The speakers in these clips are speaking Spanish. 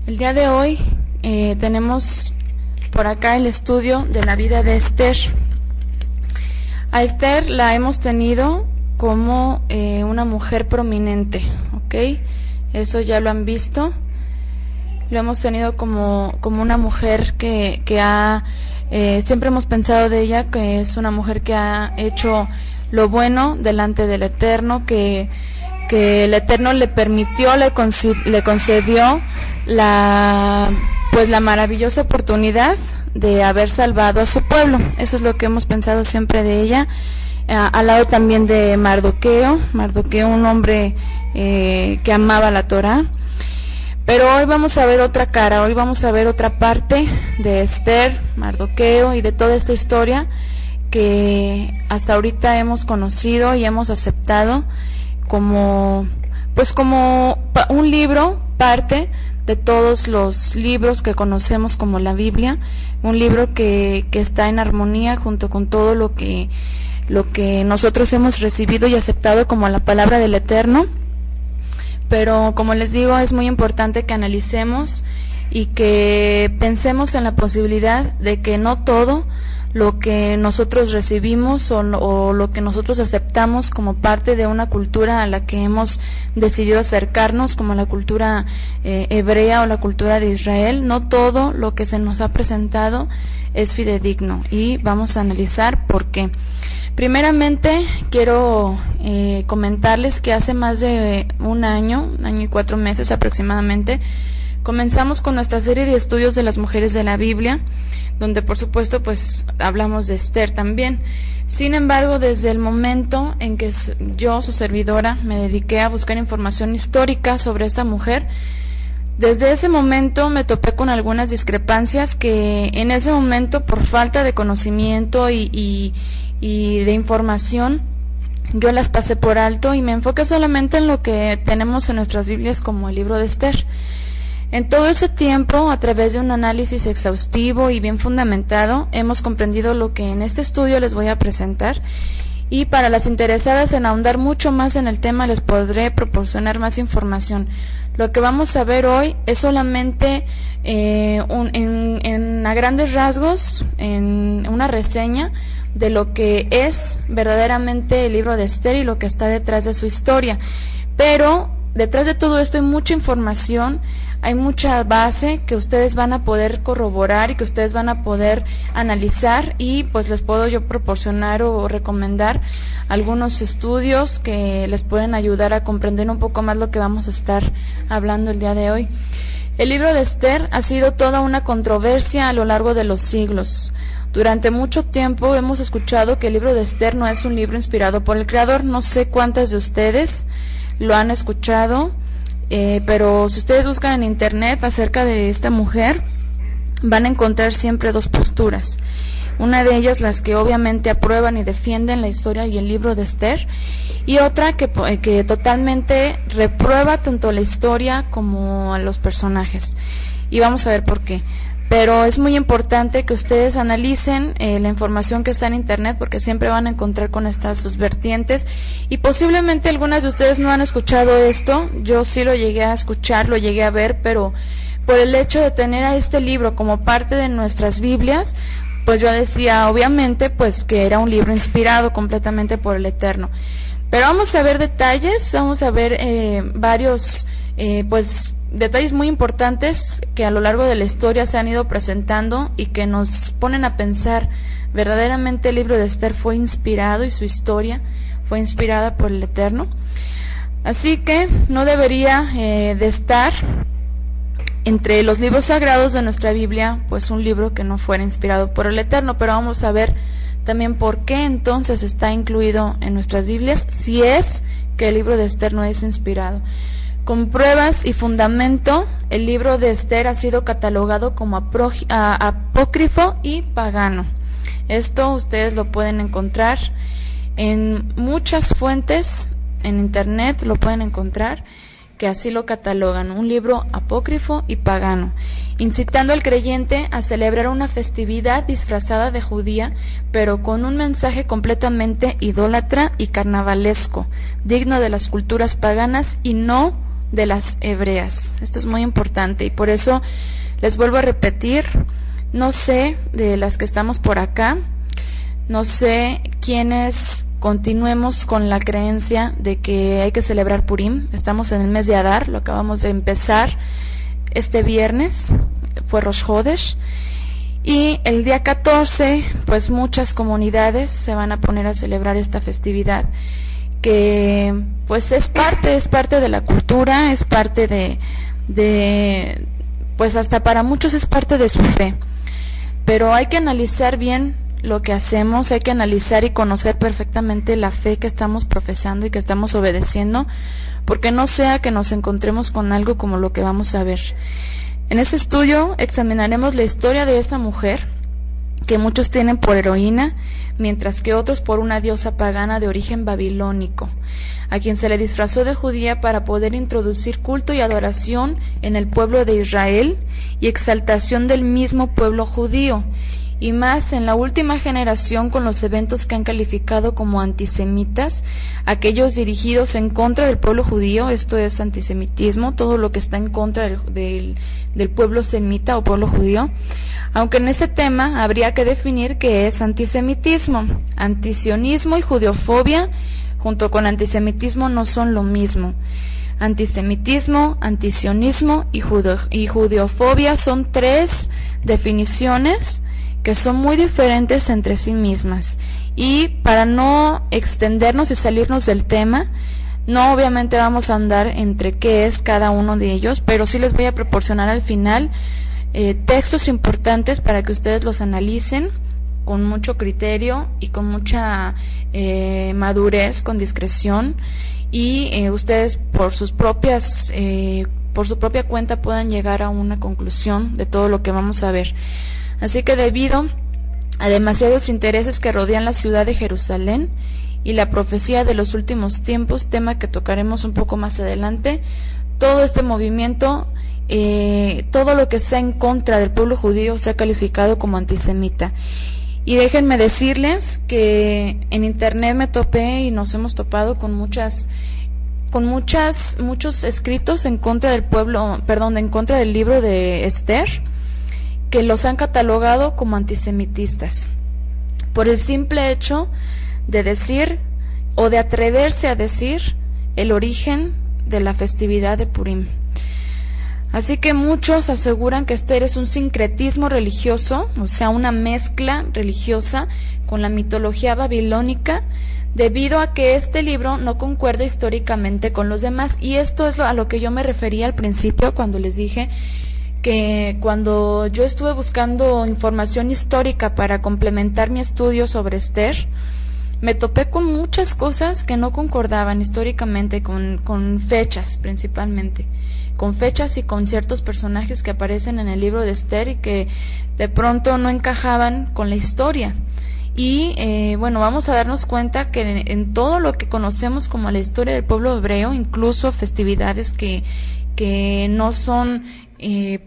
El día de hoy tenemos por acá el estudio de la vida de Esther. A Esther la hemos tenido como una mujer prominente, ¿ok? Eso ya lo han visto. Lo hemos tenido como una mujer que ha, siempre hemos pensado de ella que es una mujer que ha hecho lo bueno delante del Eterno, que el Eterno le permitió, le concedió la maravillosa oportunidad de haber salvado a su pueblo. Eso es lo que hemos pensado siempre de ella, al lado también de Mardoqueo, un hombre que amaba la Torá. Pero hoy vamos a ver otra cara, hoy vamos a ver otra parte de Esther, Mardoqueo y de toda esta historia que hasta ahorita hemos conocido y hemos aceptado como un libro, parte de todos los libros que conocemos como la Biblia, un libro que está en armonía junto con todo lo que nosotros hemos recibido y aceptado como la palabra del Eterno. Pero como les digo, es muy importante que analicemos y que pensemos en la posibilidad de que no todo lo que nosotros recibimos o lo que nosotros aceptamos como parte de una cultura a la que hemos decidido acercarnos, como la cultura hebrea o la cultura de Israel, no todo lo que se nos ha presentado es fidedigno, y vamos a analizar por qué. Primeramente quiero comentarles que hace más de un año y 4 meses aproximadamente, comenzamos con nuestra serie de estudios de las mujeres de la Biblia, donde por supuesto pues hablamos de Esther también. Sin embargo, desde el momento en que yo, su servidora, me dediqué a buscar información histórica sobre esta mujer, desde ese momento me topé con algunas discrepancias que en ese momento, por falta de conocimiento y de información, yo las pasé por alto y me enfoqué solamente en lo que tenemos en nuestras Biblias como el libro de Esther. En todo ese tiempo, a través de un análisis exhaustivo y bien fundamentado, hemos comprendido lo que en este estudio les voy a presentar, y para las interesadas en ahondar mucho más en el tema les podré proporcionar más información. Lo que vamos a ver hoy es solamente a grandes rasgos, en una reseña de lo que es verdaderamente el libro de Esther y lo que está detrás de su historia. Pero detrás de todo esto hay mucha información, hay mucha base que ustedes van a poder corroborar y que ustedes van a poder analizar, y pues les puedo yo proporcionar o recomendar algunos estudios que les pueden ayudar a comprender un poco más lo que vamos a estar hablando el día de hoy. El libro de Esther ha sido toda una controversia a lo largo de los siglos. Durante mucho tiempo hemos escuchado que el libro de Esther no es un libro inspirado por el Creador. No sé cuántas de ustedes lo han escuchado, pero si ustedes buscan en internet acerca de esta mujer, van a encontrar siempre dos posturas. Una de ellas, las que obviamente aprueban y defienden la historia y el libro de Esther, y otra que totalmente reprueba tanto la historia como a los personajes. Y vamos a ver por qué. Pero es muy importante que ustedes analicen la información que está en internet, porque siempre van a encontrar con estas dos vertientes, y posiblemente algunas de ustedes no han escuchado esto. Yo sí lo llegué a escuchar, lo llegué a ver, pero por el hecho de tener a este libro como parte de nuestras Biblias, pues yo decía obviamente pues que era un libro inspirado completamente por el Eterno. Pero vamos a ver detalles, vamos a ver varios detalles muy importantes que a lo largo de la historia se han ido presentando y que nos ponen a pensar, verdaderamente el libro de Esther fue inspirado y su historia fue inspirada por el Eterno. Así que no debería de estar entre los libros sagrados de nuestra Biblia pues un libro que no fuera inspirado por el Eterno. Pero vamos a ver también por qué entonces está incluido en nuestras Biblias, si es que el libro de Esther no es inspirado. Con pruebas y fundamento, el libro de Esther ha sido catalogado como apócrifo y pagano. Esto ustedes lo pueden encontrar en muchas fuentes, en internet lo pueden encontrar, que así lo catalogan, un libro apócrifo y pagano, incitando al creyente a celebrar una festividad disfrazada de judía, pero con un mensaje completamente idólatra y carnavalesco, digno de las culturas paganas y no de las hebreas. Esto es muy importante y por eso les vuelvo a repetir, no sé de las que estamos por acá, no sé quiénes continuemos con la creencia de que hay que celebrar Purim. Estamos en el mes de Adar, lo acabamos de empezar este viernes, fue Rosh Hodesh, y el día 14, pues muchas comunidades se van a poner a celebrar esta festividad, que pues es parte de la cultura, es parte de pues hasta para muchos es parte de su fe. Pero hay que analizar bien lo que hacemos, hay que analizar y conocer perfectamente la fe que estamos profesando y que estamos obedeciendo, porque no sea que nos encontremos con algo como lo que vamos a ver. En este estudio examinaremos la historia de esta mujer, que muchos tienen por heroína, mientras que otros por una diosa pagana de origen babilónico, a quien se le disfrazó de judía para poder introducir culto y adoración en el pueblo de Israel y exaltación del mismo pueblo judío, y más en la última generación con los eventos que han calificado como antisemitas, aquellos dirigidos en contra del pueblo judío. Esto es antisemitismo, todo lo que está en contra del pueblo semita o pueblo judío, aunque en ese tema habría que definir qué es antisemitismo. Antisionismo y judeofobia junto con antisemitismo no son lo mismo. Antisemitismo, antisionismo y judeofobia son tres definiciones que son muy diferentes entre sí mismas. Y para no extendernos y salirnos del tema, no obviamente vamos a andar entre qué es cada uno de ellos, pero sí les voy a proporcionar al final textos importantes para que ustedes los analicen con mucho criterio y con mucha madurez, con discreción, y ustedes por su propia cuenta puedan llegar a una conclusión de todo lo que vamos a ver. Así que debido a demasiados intereses que rodean la ciudad de Jerusalén y la profecía de los últimos tiempos, tema que tocaremos un poco más adelante, todo este movimiento, todo lo que sea en contra del pueblo judío se ha calificado como antisemita. Y déjenme decirles que en internet me topé y nos hemos topado con muchos escritos en contra del en contra del libro de Esther, que los han catalogado como antisemitistas, por el simple hecho de decir o de atreverse a decir el origen de la festividad de Purim. Así que muchos aseguran que Esther es un sincretismo religioso, o sea, una mezcla religiosa con la mitología babilónica, debido a que este libro no concuerda históricamente con los demás. Y esto es a lo que yo me refería al principio cuando les dije que cuando yo estuve buscando información histórica para complementar mi estudio sobre Esther, me topé con muchas cosas que no concordaban históricamente con fechas, principalmente con fechas y con ciertos personajes que aparecen en el libro de Esther y que de pronto no encajaban con la historia. Y bueno, vamos a darnos cuenta que en todo lo que conocemos como la historia del pueblo hebreo, incluso festividades que no son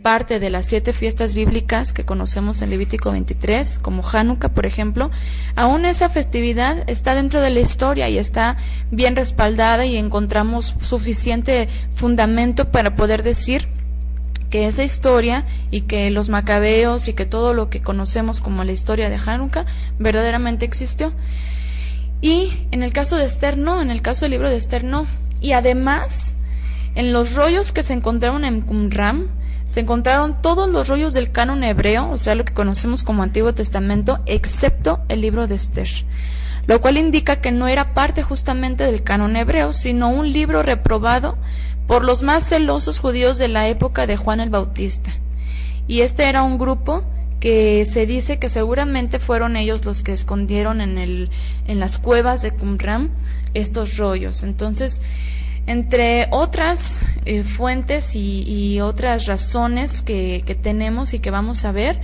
parte de las 7 fiestas bíblicas que conocemos en Levítico 23, como Hanukkah, por ejemplo, aún esa festividad está dentro de la historia y está bien respaldada, y encontramos suficiente fundamento para poder decir que esa historia y que los macabeos y que todo lo que conocemos como la historia de Hanukkah verdaderamente existió. Y en el caso de Esther no, en el caso del libro de Esther no. Y además, en los rollos que se encontraron en Qumran, se encontraron todos los rollos del canon hebreo, o sea, lo que conocemos como Antiguo Testamento, excepto el libro de Esther, lo cual indica que no era parte justamente del canon hebreo, sino un libro reprobado por los más celosos judíos de la época de Juan el Bautista. Y este era un grupo que se dice que seguramente fueron ellos los que escondieron en las cuevas de Qumran estos rollos. Entonces, entre otras fuentes y otras razones que tenemos y que vamos a ver,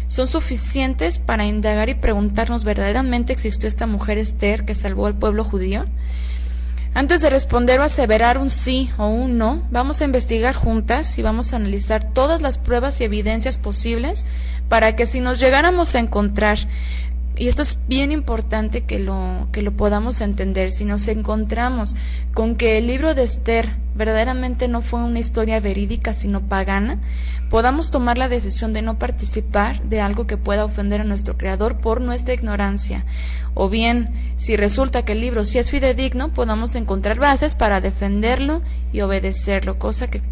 son suficientes para indagar y preguntarnos, ¿verdaderamente existió esta mujer Esther que salvó al pueblo judío? Antes de responder o aseverar un sí o un no, vamos a investigar juntas y vamos a analizar todas las pruebas y evidencias posibles para que si nos llegáramos a encontrar y esto es bien importante que lo podamos entender, si nos encontramos con que el libro de Esther verdaderamente no fue una historia verídica sino pagana, podamos tomar la decisión de no participar de algo que pueda ofender a nuestro Creador por nuestra ignorancia, o bien, si resulta que el libro sí es fidedigno, podamos encontrar bases para defenderlo y obedecerlo, cosa que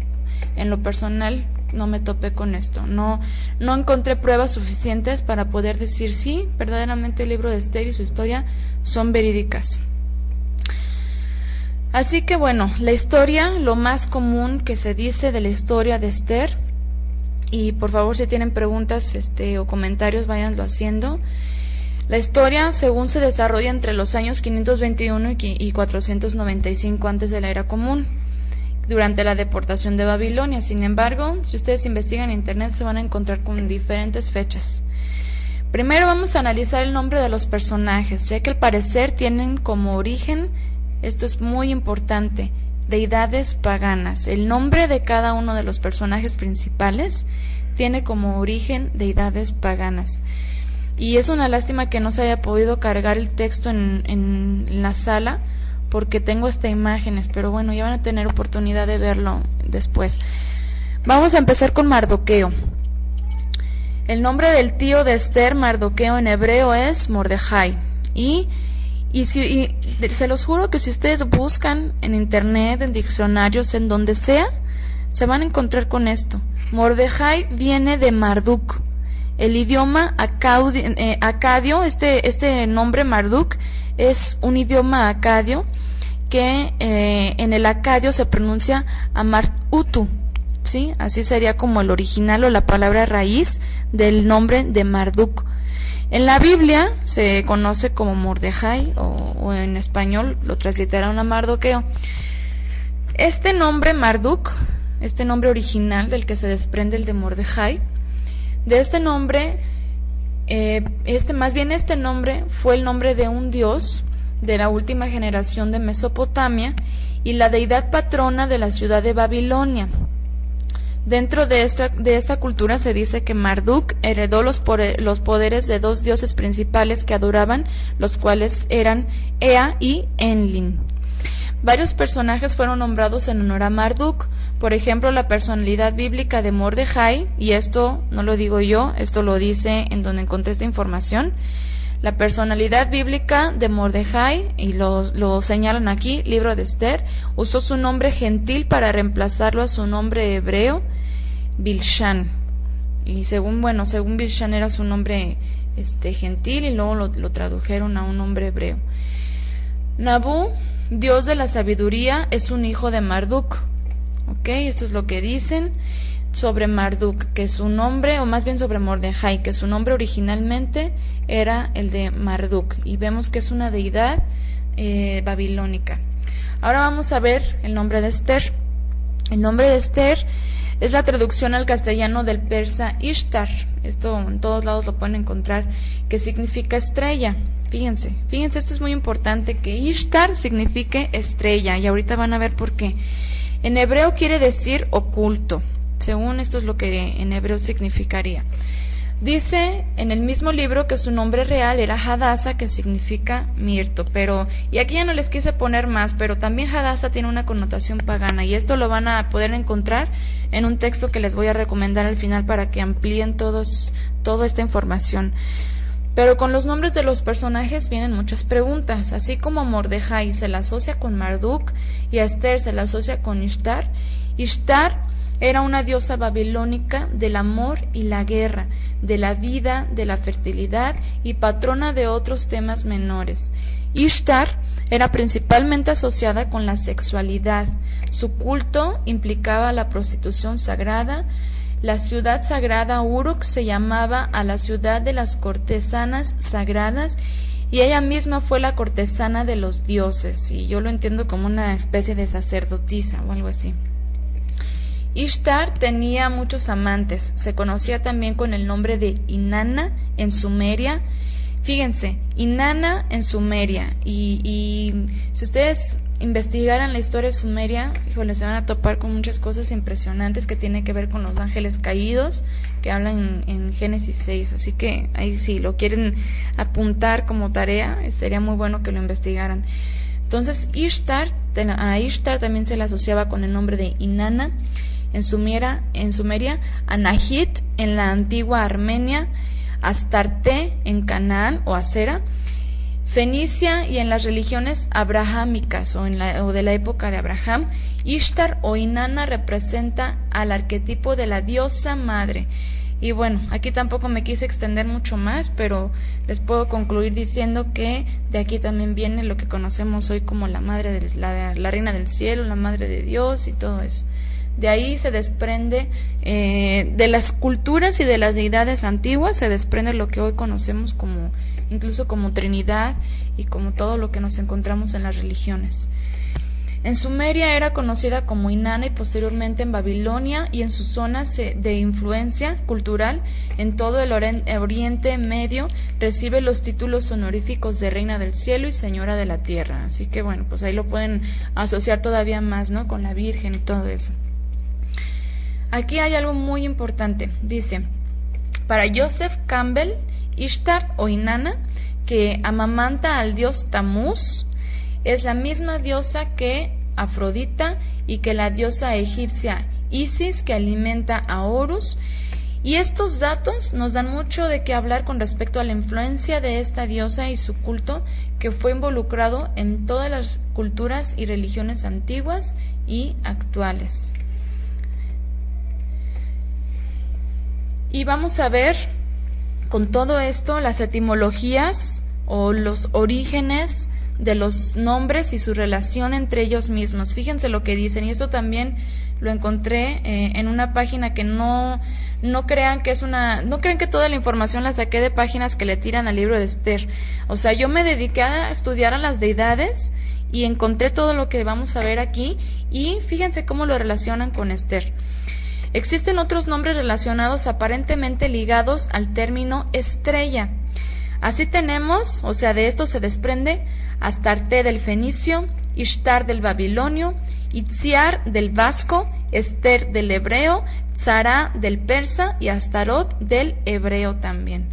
en lo personal no me topé con esto, no encontré pruebas suficientes para poder decir sí, verdaderamente el libro de Esther y su historia son verídicas. Así que bueno, la historia, lo más común que se dice de la historia de Esther, y por favor si tienen preguntas o comentarios váyanlo haciendo. La historia, según se desarrolla entre los años 521 y 495 antes de la era común, durante la deportación de Babilonia. Sin embargo, si ustedes investigan en internet se van a encontrar con diferentes fechas. Primero vamos a analizar el nombre de los personajes, ya que al parecer tienen como origen, esto es muy importante, deidades paganas. El nombre de cada uno de los personajes principales tiene como origen deidades paganas. Y es una lástima que no se haya podido cargar el texto en la sala, porque tengo hasta imágenes, pero bueno, ya van a tener oportunidad de verlo después. Vamos a empezar con Mardoqueo. El nombre del tío de Esther, Mardoqueo en hebreo, es Mordejai. Y se los juro que si ustedes buscan en internet, en diccionarios, en donde sea, se van a encontrar con esto. Mordejai viene de Marduk. El idioma acadio, este nombre Marduk es un idioma acadio que en el acadio se pronuncia Amartutu, ¿sí? Así sería como el original o la palabra raíz del nombre de Marduk. En la Biblia se conoce como Mordejai o en español lo transliteraron a Mardoqueo. Este nombre Marduk, este nombre original del que se desprende el de Mordejai, de este nombre, este nombre fue el nombre de un dios de la última generación de Mesopotamia y la deidad patrona de la ciudad de Babilonia. Dentro de esta cultura se dice que Marduk heredó los poderes de dos dioses principales que adoraban, los cuales eran Ea y Enlil. Varios personajes fueron nombrados en honor a Marduk. Por ejemplo, la personalidad bíblica de Mordejai, y esto no lo digo yo, esto lo dice en donde encontré esta información. La personalidad bíblica de Mordejai, y lo señalan aquí, libro de Esther, usó su nombre gentil para reemplazarlo a su nombre hebreo, Bilshan. Y según Bilshan era su nombre gentil, y luego lo tradujeron a un nombre hebreo. Nabú, dios de la sabiduría, es un hijo de Marduk. Eso es lo que dicen sobre Marduk, que su nombre, o más bien sobre Mordejai, que su nombre originalmente era el de Marduk, y vemos que es una deidad babilónica. Ahora vamos a ver el nombre de Esther. El nombre de Esther es la traducción al castellano del persa Ishtar. Esto en todos lados lo pueden encontrar, que significa estrella. Fíjense, esto es muy importante, que Ishtar signifique estrella, y ahorita van a ver por qué. En hebreo quiere decir oculto, según esto es lo que en hebreo significaría. Dice en el mismo libro que su nombre real era Hadasa, que significa mirto, y aquí ya no les quise poner más, pero también Hadasa tiene una connotación pagana, y esto lo van a poder encontrar en un texto que les voy a recomendar al final para que amplíen toda esta información. Pero con los nombres de los personajes vienen muchas preguntas. Así como Mordejai se la asocia con Marduk y a Esther se la asocia con Ishtar, Ishtar era una diosa babilónica del amor y la guerra, de la vida, de la fertilidad y patrona de otros temas menores. Ishtar era principalmente asociada con la sexualidad. Su culto implicaba la prostitución sagrada. La ciudad sagrada Uruk se llamaba a la ciudad de las cortesanas sagradas, y ella misma fue la cortesana de los dioses, y yo lo entiendo como una especie de sacerdotisa o algo así. Ishtar tenía muchos amantes, se conocía también con el nombre de Inanna en Sumeria. Fíjense, Inanna en Sumeria, y si ustedes investigaran la historia sumeria, híjole, se van a topar con muchas cosas impresionantes que tienen que ver con los ángeles caídos, que hablan en Génesis 6. Así que ahí si lo quieren apuntar como tarea, sería muy bueno que lo investigaran. Entonces, a Ishtar también se le asociaba con el nombre de Inanna, en Sumeria, Anahit en la antigua Armenia, Astarte en Canaán o Acera, Fenicia y en las religiones abrahámicas o de la época de Abraham. Ishtar o Inanna representa al arquetipo de la diosa madre. Y bueno, aquí tampoco me quise extender mucho más, pero les puedo concluir diciendo que de aquí también viene lo que conocemos hoy como la madre la reina del cielo, la madre de Dios y todo eso. De ahí se desprende, de las culturas y de las deidades antiguas, se desprende lo que hoy conocemos incluso como Trinidad y como todo lo que nos encontramos en las religiones. En Sumeria era conocida como Inanna y posteriormente en Babilonia y en sus zonas de influencia cultural en todo el Oriente Medio recibe los títulos honoríficos de Reina del Cielo y Señora de la Tierra. Así que bueno, pues ahí lo pueden asociar todavía más, ¿no? Con la Virgen y todo eso. Aquí hay algo muy importante. Dice, para Joseph Campbell, Ishtar o Inanna, que amamanta al dios Tamuz, es la misma diosa que Afrodita y que la diosa egipcia Isis, que alimenta a Horus. Y estos datos nos dan mucho de qué hablar con respecto a la influencia de esta diosa y su culto, que fue involucrado en todas las culturas y religiones antiguas y actuales. Y vamos a ver con todo esto las etimologías o los orígenes de los nombres y su relación entre ellos mismos. Fíjense lo que dicen, y esto también lo encontré en una página que no crean que no crean que toda la información la saqué de páginas que le tiran al libro de Esther. O sea, yo me dediqué a estudiar a las deidades y encontré todo lo que vamos a ver aquí, y fíjense cómo lo relacionan con Esther. Existen otros nombres relacionados aparentemente ligados al término estrella. Así tenemos, o sea, de esto se desprende Astarte del fenicio, Ishtar del babilonio, Itziar del vasco, Esther del hebreo, Tzara del persa y Astarot del hebreo también.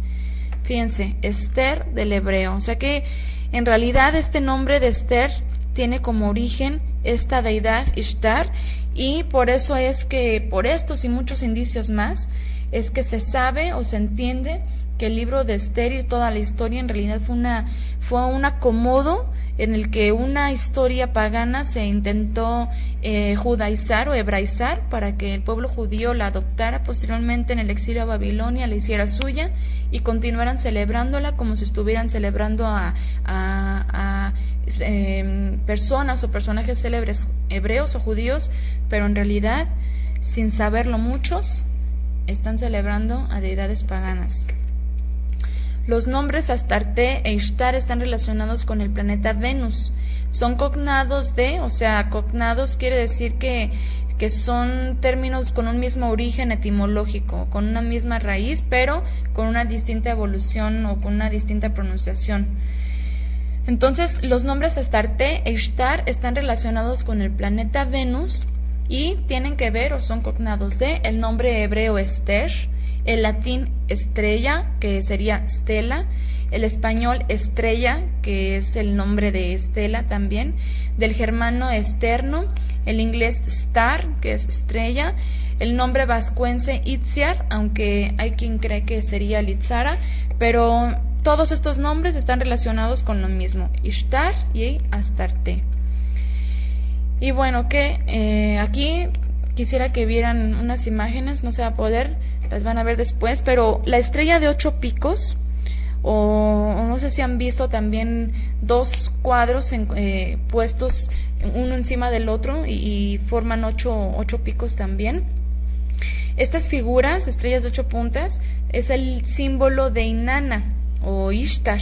Fíjense, Esther del hebreo. O sea que en realidad este nombre de Esther tiene como origen esta deidad Ishtar, y por eso es que, por estos y muchos indicios más, es que se sabe o se entiende que el libro de Esther y toda la historia en realidad fue un acomodo en el que una historia pagana se intentó judaizar o hebraizar para que el pueblo judío la adoptara posteriormente en el exilio a Babilonia, la hiciera suya y continuaran celebrándola como si estuvieran celebrando a personas o personajes célebres hebreos o judíos, pero en realidad, sin saberlo muchos, están celebrando a deidades paganas. Los nombres Astarte e Ishtar están relacionados con el planeta Venus. Son cognados cognados quiere decir que son términos con un mismo origen etimológico, con una misma raíz, pero con una distinta evolución o con una distinta pronunciación. Entonces, los nombres Astarte e Ishtar están relacionados con el planeta Venus y tienen que ver o son cognados de el nombre hebreo Esther, el latín estrella, que sería Stella, el español estrella, que es el nombre de Estela también, del germano esterno, el inglés star, que es estrella, el nombre vascuense Itziar, aunque hay quien cree que sería Litzara, pero todos estos nombres están relacionados con lo mismo, Ishtar y Astarte. Y bueno, aquí quisiera que vieran unas imágenes, no se va a poder, las van a ver después, pero la estrella de 8 picos, o no sé si han visto también dos cuadros puestos uno encima del otro y forman 8 picos también. Estas figuras, estrellas de 8 puntas, es el símbolo de Inanna o Ishtar.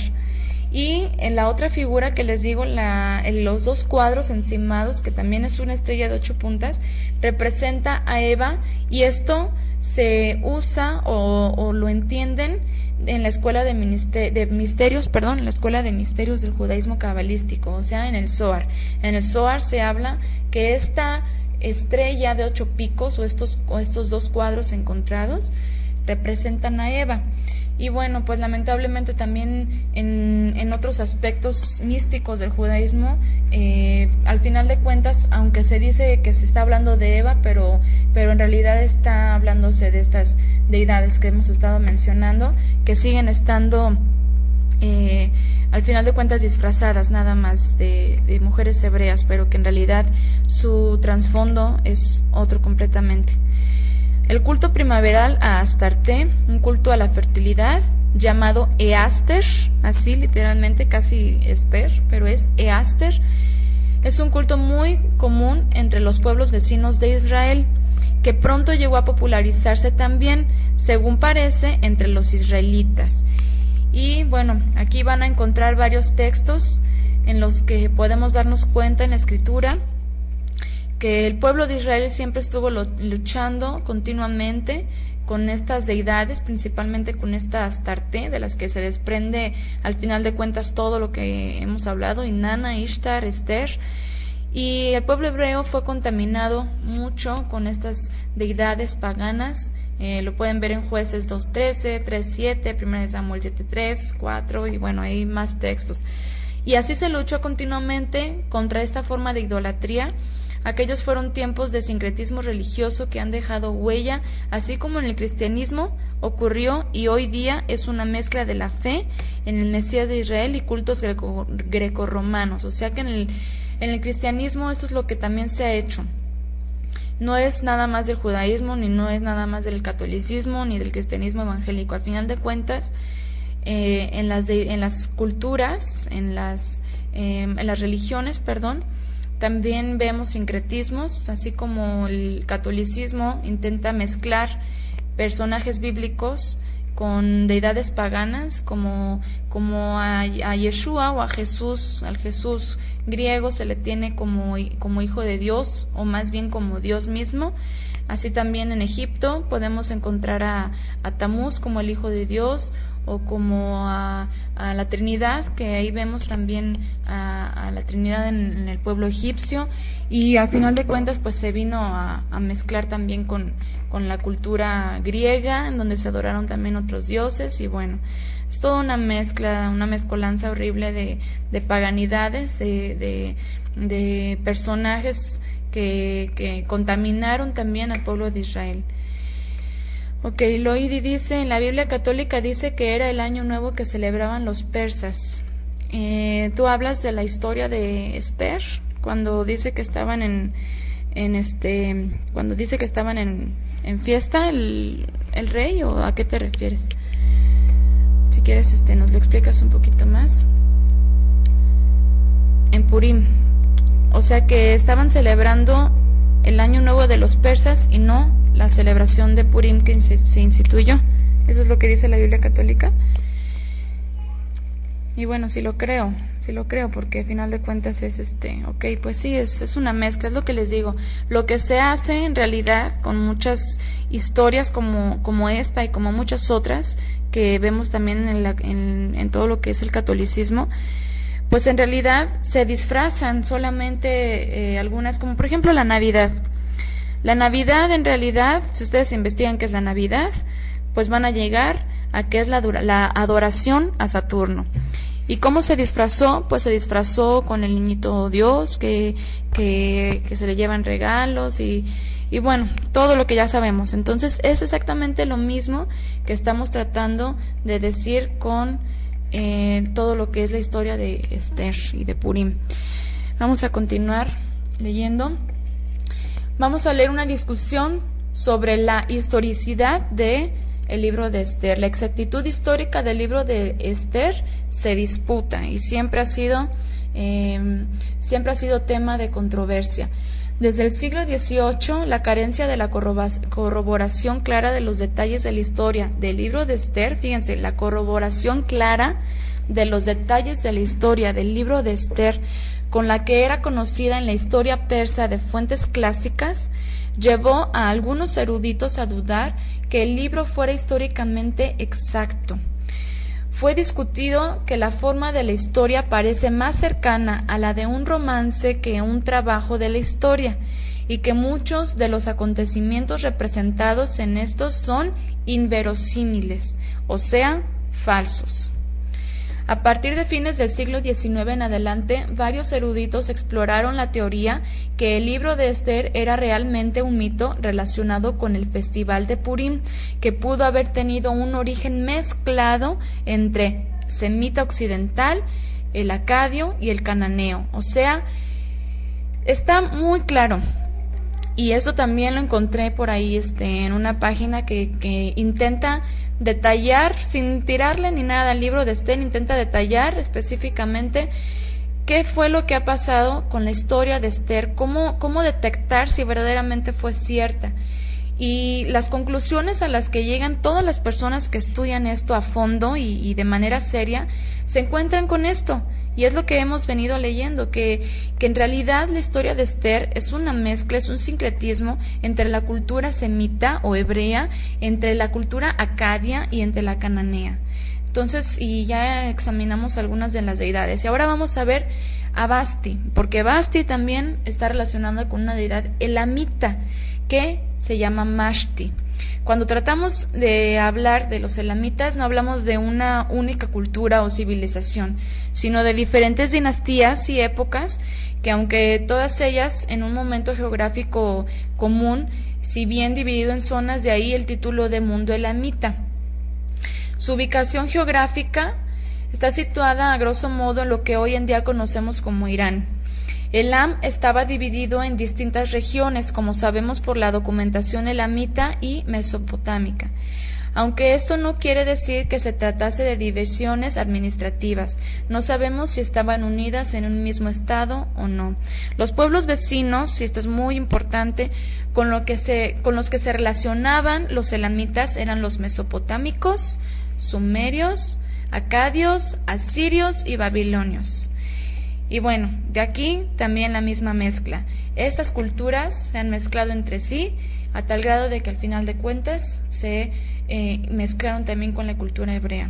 Y en la otra figura que les digo, en los dos cuadros encimados, que también es una estrella de 8 puntas, representa a Eva, y esto se usa o lo entienden en la escuela de misterios, en la escuela de misterios del judaísmo cabalístico, o sea, en el Zohar. En el Zohar se habla que esta estrella de 8 picos o estos 2 cuadros encontrados representan a Eva. Y bueno, pues lamentablemente también en otros aspectos místicos del judaísmo, al final de cuentas, aunque se dice que se está hablando de Eva, pero en realidad está hablándose de estas deidades que hemos estado mencionando, que siguen estando al final de cuentas disfrazadas nada más de mujeres hebreas, pero que en realidad su trasfondo es otro completamente. El culto primaveral a Astarte, un culto a la fertilidad llamado Easter, así literalmente, casi Esther, pero es Easter, es un culto muy común entre los pueblos vecinos de Israel, que pronto llegó a popularizarse también, según parece, entre los israelitas. Y bueno, aquí van a encontrar varios textos en los que podemos darnos cuenta en la escritura que el pueblo de Israel siempre estuvo luchando continuamente con estas deidades, principalmente con esta Astarte, de las que se desprende al final de cuentas todo lo que hemos hablado, Inanna, Ishtar, Esther. Y el pueblo hebreo fue contaminado mucho con estas deidades paganas. Lo pueden ver en Jueces 2.13, 3.7, 1 Samuel 7.3, 4, y bueno, hay más textos. Y así se luchó continuamente contra esta forma de idolatría. Aquellos fueron tiempos de sincretismo religioso que han dejado huella, así como en el cristianismo ocurrió, y hoy día es una mezcla de la fe en el Mesías de Israel y cultos grecorromanos. O sea que en el cristianismo esto es lo que también se ha hecho. No es nada más del judaísmo, ni no es nada más del catolicismo, ni del cristianismo evangélico. Al final de cuentas, en las culturas, en las religiones, también vemos sincretismos, así como el catolicismo intenta mezclar personajes bíblicos con deidades paganas, como a Yeshua o a Jesús. Al Jesús griego se le tiene como hijo de Dios, o más bien como Dios mismo. Así también en Egipto podemos encontrar a Tamuz como el hijo de Dios, o como a la Trinidad, que ahí vemos también a la Trinidad en el pueblo egipcio, y al final de cuentas pues se vino a mezclar también con la cultura griega, en donde se adoraron también otros dioses. Y bueno, es toda una mezcolanza horrible de paganidades, de personajes que contaminaron también al pueblo de Israel. Ok, Loidi dice, en la Biblia católica dice que era el año nuevo que celebraban los persas. Tú hablas de la historia de Esther, cuando dice que estaban cuando dice que estaban en fiesta el rey, ¿o a qué te refieres? Si quieres nos lo explicas un poquito más. En Purim, o sea que estaban celebrando el año nuevo de los persas y no la celebración de Purim que se instituyó. Eso es lo que dice la Biblia católica. Y bueno, sí lo creo, porque al final de cuentas es pues sí, es una mezcla, es lo que les digo. Lo que se hace en realidad con muchas historias como esta y como muchas otras que vemos también en todo lo que es el catolicismo, pues en realidad se disfrazan solamente algunas, como por ejemplo la Navidad. La Navidad, en realidad, si ustedes investigan qué es la Navidad, pues van a llegar a qué es la adoración a Saturno. ¿Y cómo se disfrazó? Pues se disfrazó con el niñito Dios, que se le llevan regalos y bueno, todo lo que ya sabemos. Entonces es exactamente lo mismo que estamos tratando de decir con todo lo que es la historia de Esther y de Purim. Vamos a continuar leyendo. Vamos a leer una discusión sobre la historicidad de el libro de Esther. La exactitud histórica del libro de Esther se disputa y siempre ha sido tema de controversia. Desde el siglo XVIII, la carencia de la corroboración clara de los detalles de la historia del libro de Esther, fíjense, la corroboración clara de los detalles de la historia del libro de Esther, con la que era conocida en la historia persa de fuentes clásicas, llevó a algunos eruditos a dudar que el libro fuera históricamente exacto. fue discutido que la forma de la historia parece más cercana a la de un romance que un trabajo de la historia, y que muchos de los acontecimientos representados en estos son inverosímiles, o sea, falsos. A partir de fines del siglo XIX en adelante, varios eruditos exploraron la teoría que el libro de Esther era realmente un mito relacionado con el festival de Purim, que pudo haber tenido un origen mezclado entre semita occidental, el acadio y el cananeo. O sea, está muy claro. Y eso también lo encontré por ahí en una página que intenta detallar, sin tirarle ni nada al libro de Esther, intenta detallar específicamente qué fue lo que ha pasado con la historia de Esther, cómo detectar si verdaderamente fue cierta. Y las conclusiones a las que llegan todas las personas que estudian esto a fondo y de manera seria, se encuentran con esto. Y es lo que hemos venido leyendo, que en realidad la historia de Esther es una mezcla, es un sincretismo entre la cultura semita o hebrea, entre la cultura acadia y entre la cananea. Entonces, y ya examinamos algunas de las deidades. Y ahora vamos a ver a Basti, porque Basti también está relacionada con una deidad elamita, que se llama Mashti. Cuando tratamos de hablar de los elamitas, no hablamos de una única cultura o civilización, sino de diferentes dinastías y épocas que, aunque todas ellas en un momento geográfico común, si bien dividido en zonas, de ahí el título de mundo elamita. Su ubicación geográfica está situada a grosso modo en lo que hoy en día conocemos como Irán. Elam estaba dividido en distintas regiones, como sabemos por la documentación elamita y mesopotámica, aunque esto no quiere decir que se tratase de divisiones administrativas. No sabemos si estaban unidas en un mismo estado o no. Los pueblos vecinos, y esto es muy importante, con los que se relacionaban los elamitas eran los mesopotámicos, sumerios, acadios, asirios y babilonios. Y bueno, de aquí también la misma mezcla. Estas culturas se han mezclado entre sí a tal grado de que al final de cuentas se mezclaron también con la cultura hebrea.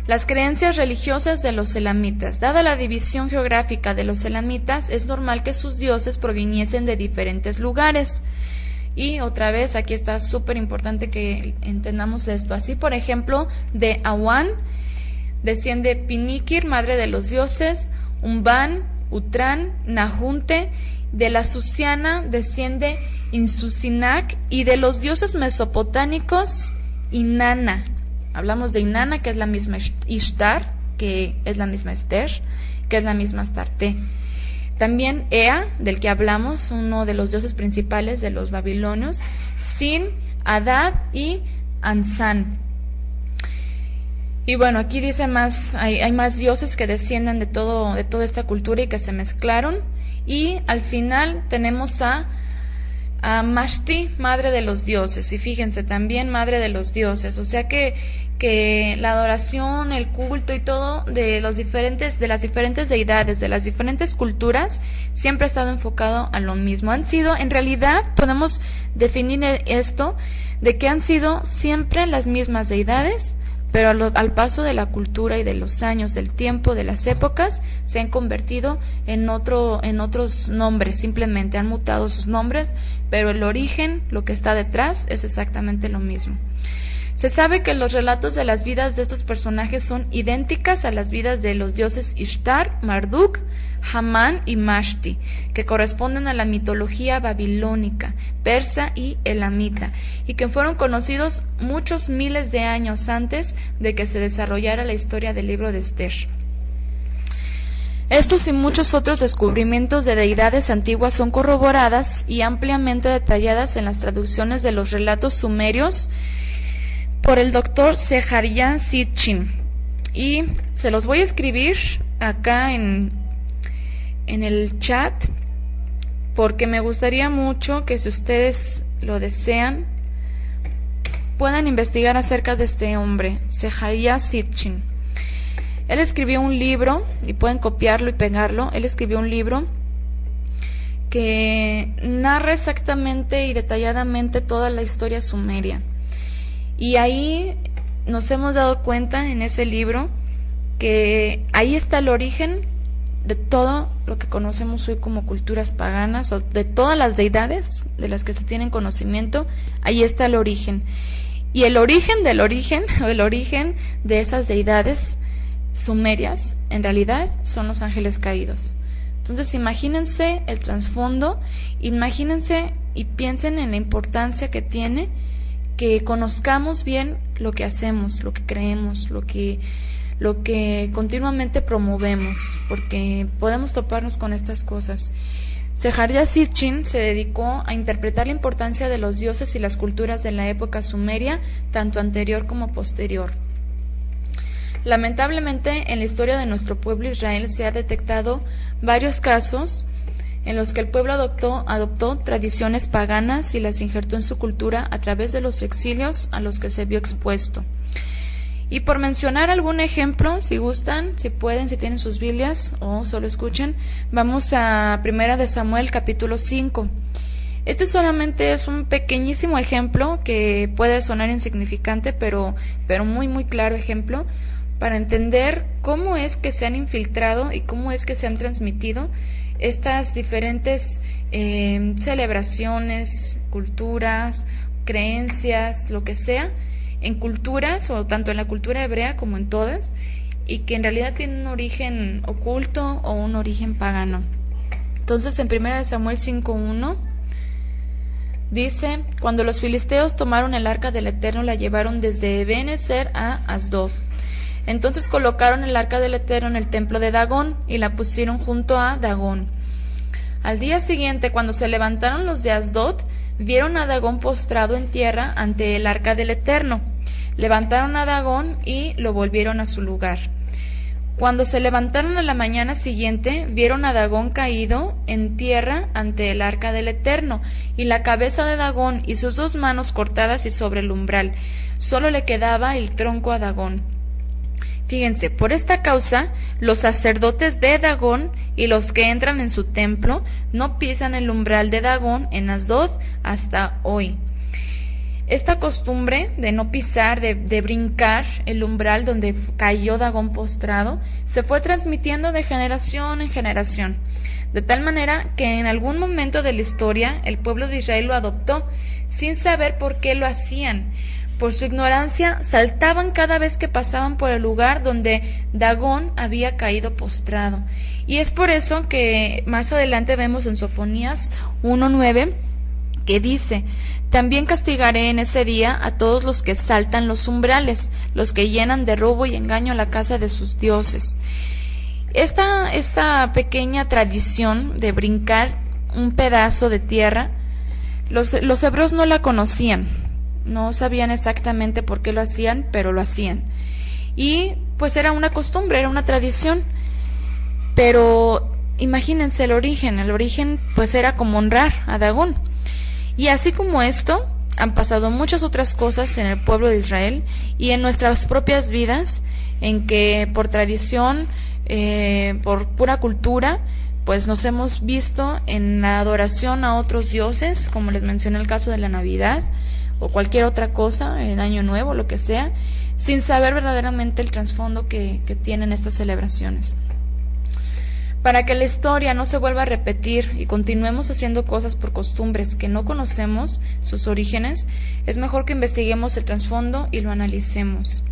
Las creencias religiosas de los elamitas. Dada la división geográfica de los elamitas, es normal que sus dioses proviniesen de diferentes lugares. Y otra vez, aquí está súper importante que entendamos esto. Así, por ejemplo, de Awan desciende Pinikir, madre de los dioses, Umban, Utrán, Nahunte. De la Susiana desciende Insusinac, y de los dioses mesopotámicos, Inanna. Hablamos de Inanna, que es la misma Ishtar, que es la misma Esther, que es la misma Astarte. También Ea, del que hablamos, uno de los dioses principales de los babilonios, Sin, Adad y Ansan. Y bueno, aquí dice más, hay más dioses que descienden de toda esta cultura y que se mezclaron. Y al final tenemos a Mashti, madre de los dioses. Y fíjense, también madre de los dioses. O sea que la adoración, el culto y todo de las diferentes deidades, de las diferentes culturas, siempre ha estado enfocado a lo mismo. Han sido, en realidad, podemos definir esto de que han sido siempre las mismas deidades, pero al paso de la cultura y de los años, del tiempo, de las épocas, se han convertido en otros nombres, simplemente han mutado sus nombres, pero el origen, lo que está detrás, es exactamente lo mismo. Se sabe que los relatos de las vidas de estos personajes son idénticas a las vidas de los dioses Ishtar, Marduk, Hamán y Mashti, que corresponden a la mitología babilónica, persa y elamita, y que fueron conocidos muchos miles de años antes de que se desarrollara la historia del libro de Esther. Estos y muchos otros descubrimientos de deidades antiguas son corroboradas y ampliamente detalladas en las traducciones de los relatos sumerios por el doctor Zeharia Sitchin. Y se los voy a escribir acá en el chat, porque me gustaría mucho que, si ustedes lo desean, puedan investigar acerca de este hombre, Zeharia Sitchin. Él escribió un libro, y pueden copiarlo y pegarlo. Él escribió un libro que narra exactamente y detalladamente toda la historia sumeria. Y ahí nos hemos dado cuenta en ese libro que ahí está el origen de todo lo que conocemos hoy como culturas paganas, o de todas las deidades de las que se tienen conocimiento. Ahí está el origen. Y el origen del origen, o el origen de esas deidades sumerias, en realidad son los ángeles caídos. Entonces imagínense el trasfondo, imagínense y piensen en la importancia que tiene que conozcamos bien lo que hacemos, lo que creemos, lo que continuamente promovemos, porque podemos toparnos con estas cosas. Zecharia Sitchin se dedicó a interpretar la importancia de los dioses y las culturas de la época sumeria, tanto anterior como posterior. Lamentablemente, en la historia de nuestro pueblo Israel se ha detectado varios casos en los que el pueblo adoptó tradiciones paganas y las injertó en su cultura a través de los exilios a los que se vio expuesto. Y por mencionar algún ejemplo, si gustan, si pueden, si tienen sus Biblias o solo escuchen, vamos a 1 de Samuel capítulo 5. Este solamente es un pequeñísimo ejemplo que puede sonar insignificante, pero muy muy claro ejemplo para entender cómo es que se han infiltrado y cómo es que se han transmitido estas diferentes celebraciones, culturas, creencias, lo que sea, en culturas, o tanto en la cultura hebrea como en todas, y que en realidad tienen un origen oculto o un origen pagano. Entonces, en 1 Samuel 5:1 dice: cuando los filisteos tomaron el arca del Eterno, la llevaron desde Ebenezer a Asdod. Entonces colocaron el arca del Eterno en el templo de Dagón y la pusieron junto a Dagón. Al día siguiente, cuando se levantaron los de Asdod, vieron a Dagón postrado en tierra ante el arca del Eterno. Levantaron a Dagón y lo volvieron a su lugar. Cuando se levantaron a la mañana siguiente, vieron a Dagón caído en tierra ante el arca del Eterno, y la cabeza de Dagón y sus 2 manos cortadas y sobre el umbral. Solo le quedaba el tronco a Dagón. Fíjense, por esta causa, los sacerdotes de Dagón y los que entran en su templo no pisan el umbral de Dagón en Asdod hasta hoy. Esta costumbre de no pisar, de brincar el umbral donde cayó Dagón postrado, se fue transmitiendo de generación en generación, de tal manera que en algún momento de la historia el pueblo de Israel lo adoptó, sin saber por qué lo hacían. Por su ignorancia, saltaban cada vez que pasaban por el lugar donde Dagón había caído postrado. Y es por eso que más adelante vemos en Sofonías 1:9 que dice: también castigaré en ese día a todos los que saltan los umbrales, los que llenan de robo y engaño la casa de sus dioses. Esta pequeña tradición de brincar un pedazo de tierra, los hebreos no la conocían. No sabían exactamente por qué lo hacían, pero lo hacían. Y pues era una costumbre, era una tradición. Pero imagínense el origen pues era como honrar a Dagón. Y así como esto, han pasado muchas otras cosas en el pueblo de Israel y en nuestras propias vidas, en que por tradición, por pura cultura, pues nos hemos visto en la adoración a otros dioses, como les mencioné el caso de la Navidad, o cualquier otra cosa, en Año Nuevo, lo que sea, sin saber verdaderamente el trasfondo que tienen estas celebraciones. Para que la historia no se vuelva a repetir y continuemos haciendo cosas por costumbres que no conocemos sus orígenes, es mejor que investiguemos el trasfondo y lo analicemos.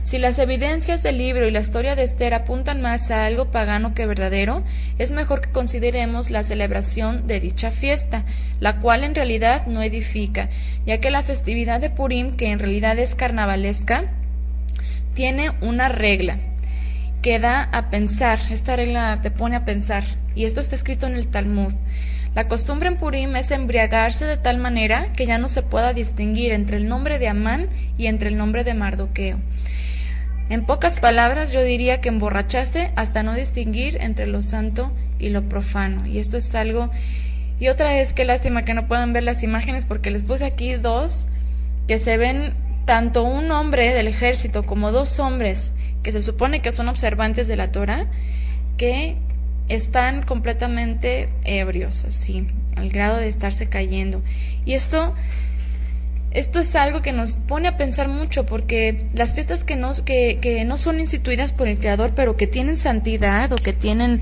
Si las evidencias del libro y la historia de Esther apuntan más a algo pagano que verdadero, es mejor que consideremos la celebración de dicha fiesta, la cual en realidad no edifica, ya que la festividad de Purim, que en realidad es carnavalesca, tiene una regla que da a pensar. Esta regla te pone a pensar, y esto está escrito en el Talmud. La costumbre en Purim es embriagarse de tal manera que ya no se pueda distinguir entre el nombre de Amán y entre el nombre de Mardoqueo. En pocas palabras, yo diría que emborracharse hasta no distinguir entre lo santo y lo profano. Y esto es algo... Y otra vez, qué lástima que no puedan ver las imágenes, porque les puse aquí 2 que se ven tanto un hombre del ejército como 2 hombres que se supone que son observantes de la Torah, que están completamente ebrios, así, al grado de estarse cayendo. Y esto esto es algo que nos pone a pensar mucho, porque las fiestas que no son instituidas por el Creador, pero que tienen santidad o que tienen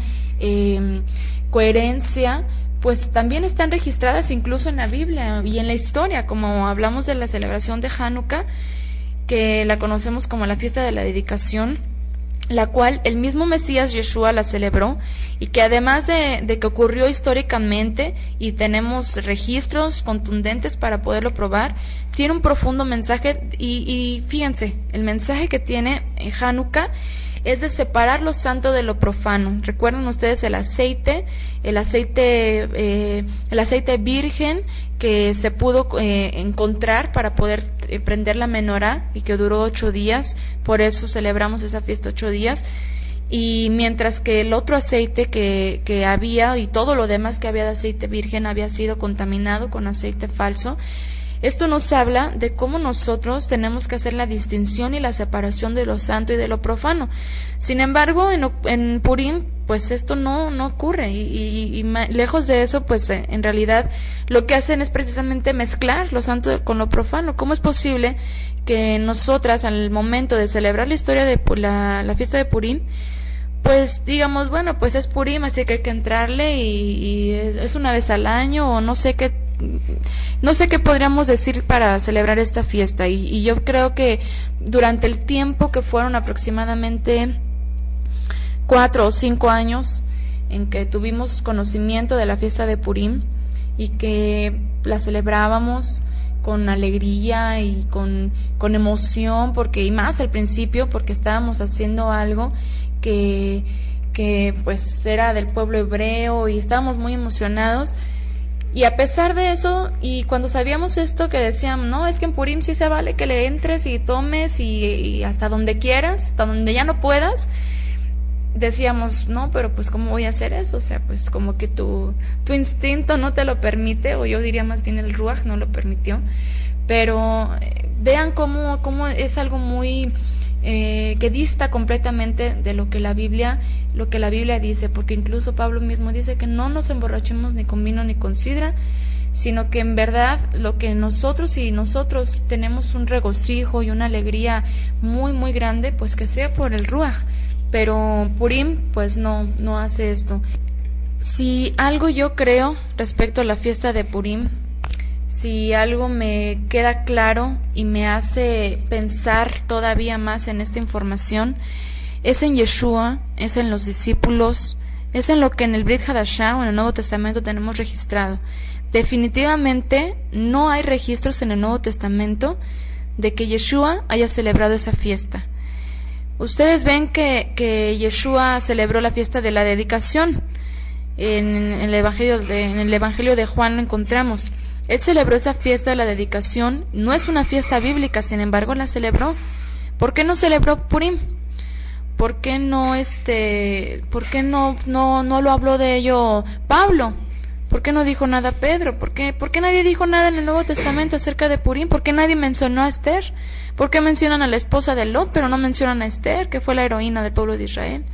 coherencia, pues también están registradas incluso en la Biblia y en la historia, como hablamos de la celebración de Hanukkah, que la conocemos como la fiesta de la dedicación, la cual el mismo Mesías Yeshua la celebró, y que además de que ocurrió históricamente y tenemos registros contundentes para poderlo probar, tiene un profundo mensaje. Y fíjense, el mensaje que tiene Hanukkah es de separar lo santo de lo profano. Recuerdan ustedes el aceite virgen que se pudo encontrar para poder prender la menorá, y que duró 8 días, por eso celebramos esa fiesta 8 días, y mientras que el otro aceite que había, y todo lo demás que había de aceite virgen, había sido contaminado con aceite falso. Esto nos habla de cómo nosotros tenemos que hacer la distinción y la separación de lo santo y de lo profano. Sin embargo, en Purim, pues esto no ocurre, y lejos de eso, pues en realidad lo que hacen es precisamente mezclar lo santo con lo profano. ¿Cómo es posible que nosotras, al momento de celebrar la historia de la fiesta de Purim, pues digamos, bueno, pues es Purim, así que hay que entrarle, y es una vez al año, o no sé qué podríamos decir para celebrar esta fiesta? Y yo creo que durante el tiempo que fueron aproximadamente 4 o 5 años en que tuvimos conocimiento de la fiesta de Purim, y que la celebrábamos con alegría y con emoción, y más al principio, porque estábamos haciendo algo que pues era del pueblo hebreo, y estábamos muy emocionados. Y a pesar de eso, y cuando sabíamos esto, que decían, no, es que en Purim sí se vale que le entres y tomes y hasta donde quieras, hasta donde ya no puedas, decíamos, no, pero pues ¿cómo voy a hacer eso? O sea, pues como que tu instinto no te lo permite, o yo diría más bien el Ruach no lo permitió. Pero vean cómo es algo muy que dista completamente de lo que la Biblia dice, porque incluso Pablo mismo dice que no nos emborrachemos ni con vino ni con sidra, sino que en verdad lo que nosotros tenemos un regocijo y una alegría muy muy grande, pues que sea por el Ruach. Pero Purim pues no hace esto. Si algo yo creo respecto a la fiesta de Purim, si algo me queda claro y me hace pensar todavía más en esta información, es en Yeshua, es en los discípulos, es en lo que en el Brit Hadashah o en el Nuevo Testamento tenemos registrado. Definitivamente no hay registros en el Nuevo Testamento de que Yeshua haya celebrado esa fiesta. Ustedes ven que Yeshua celebró la fiesta de la dedicación. En el Evangelio de Juan lo encontramos. Él celebró esa fiesta de la dedicación. No es una fiesta bíblica, sin embargo la celebró. ¿Por qué no celebró Purim? ¿Por qué no lo habló de ello Pablo? ¿Por qué no dijo nada Pedro? ¿Por qué nadie dijo nada en el Nuevo Testamento acerca de Purim? ¿Por qué nadie mencionó a Esther? ¿Por qué mencionan a la esposa de Lot, pero no mencionan a Esther, que fue la heroína del pueblo de Israel?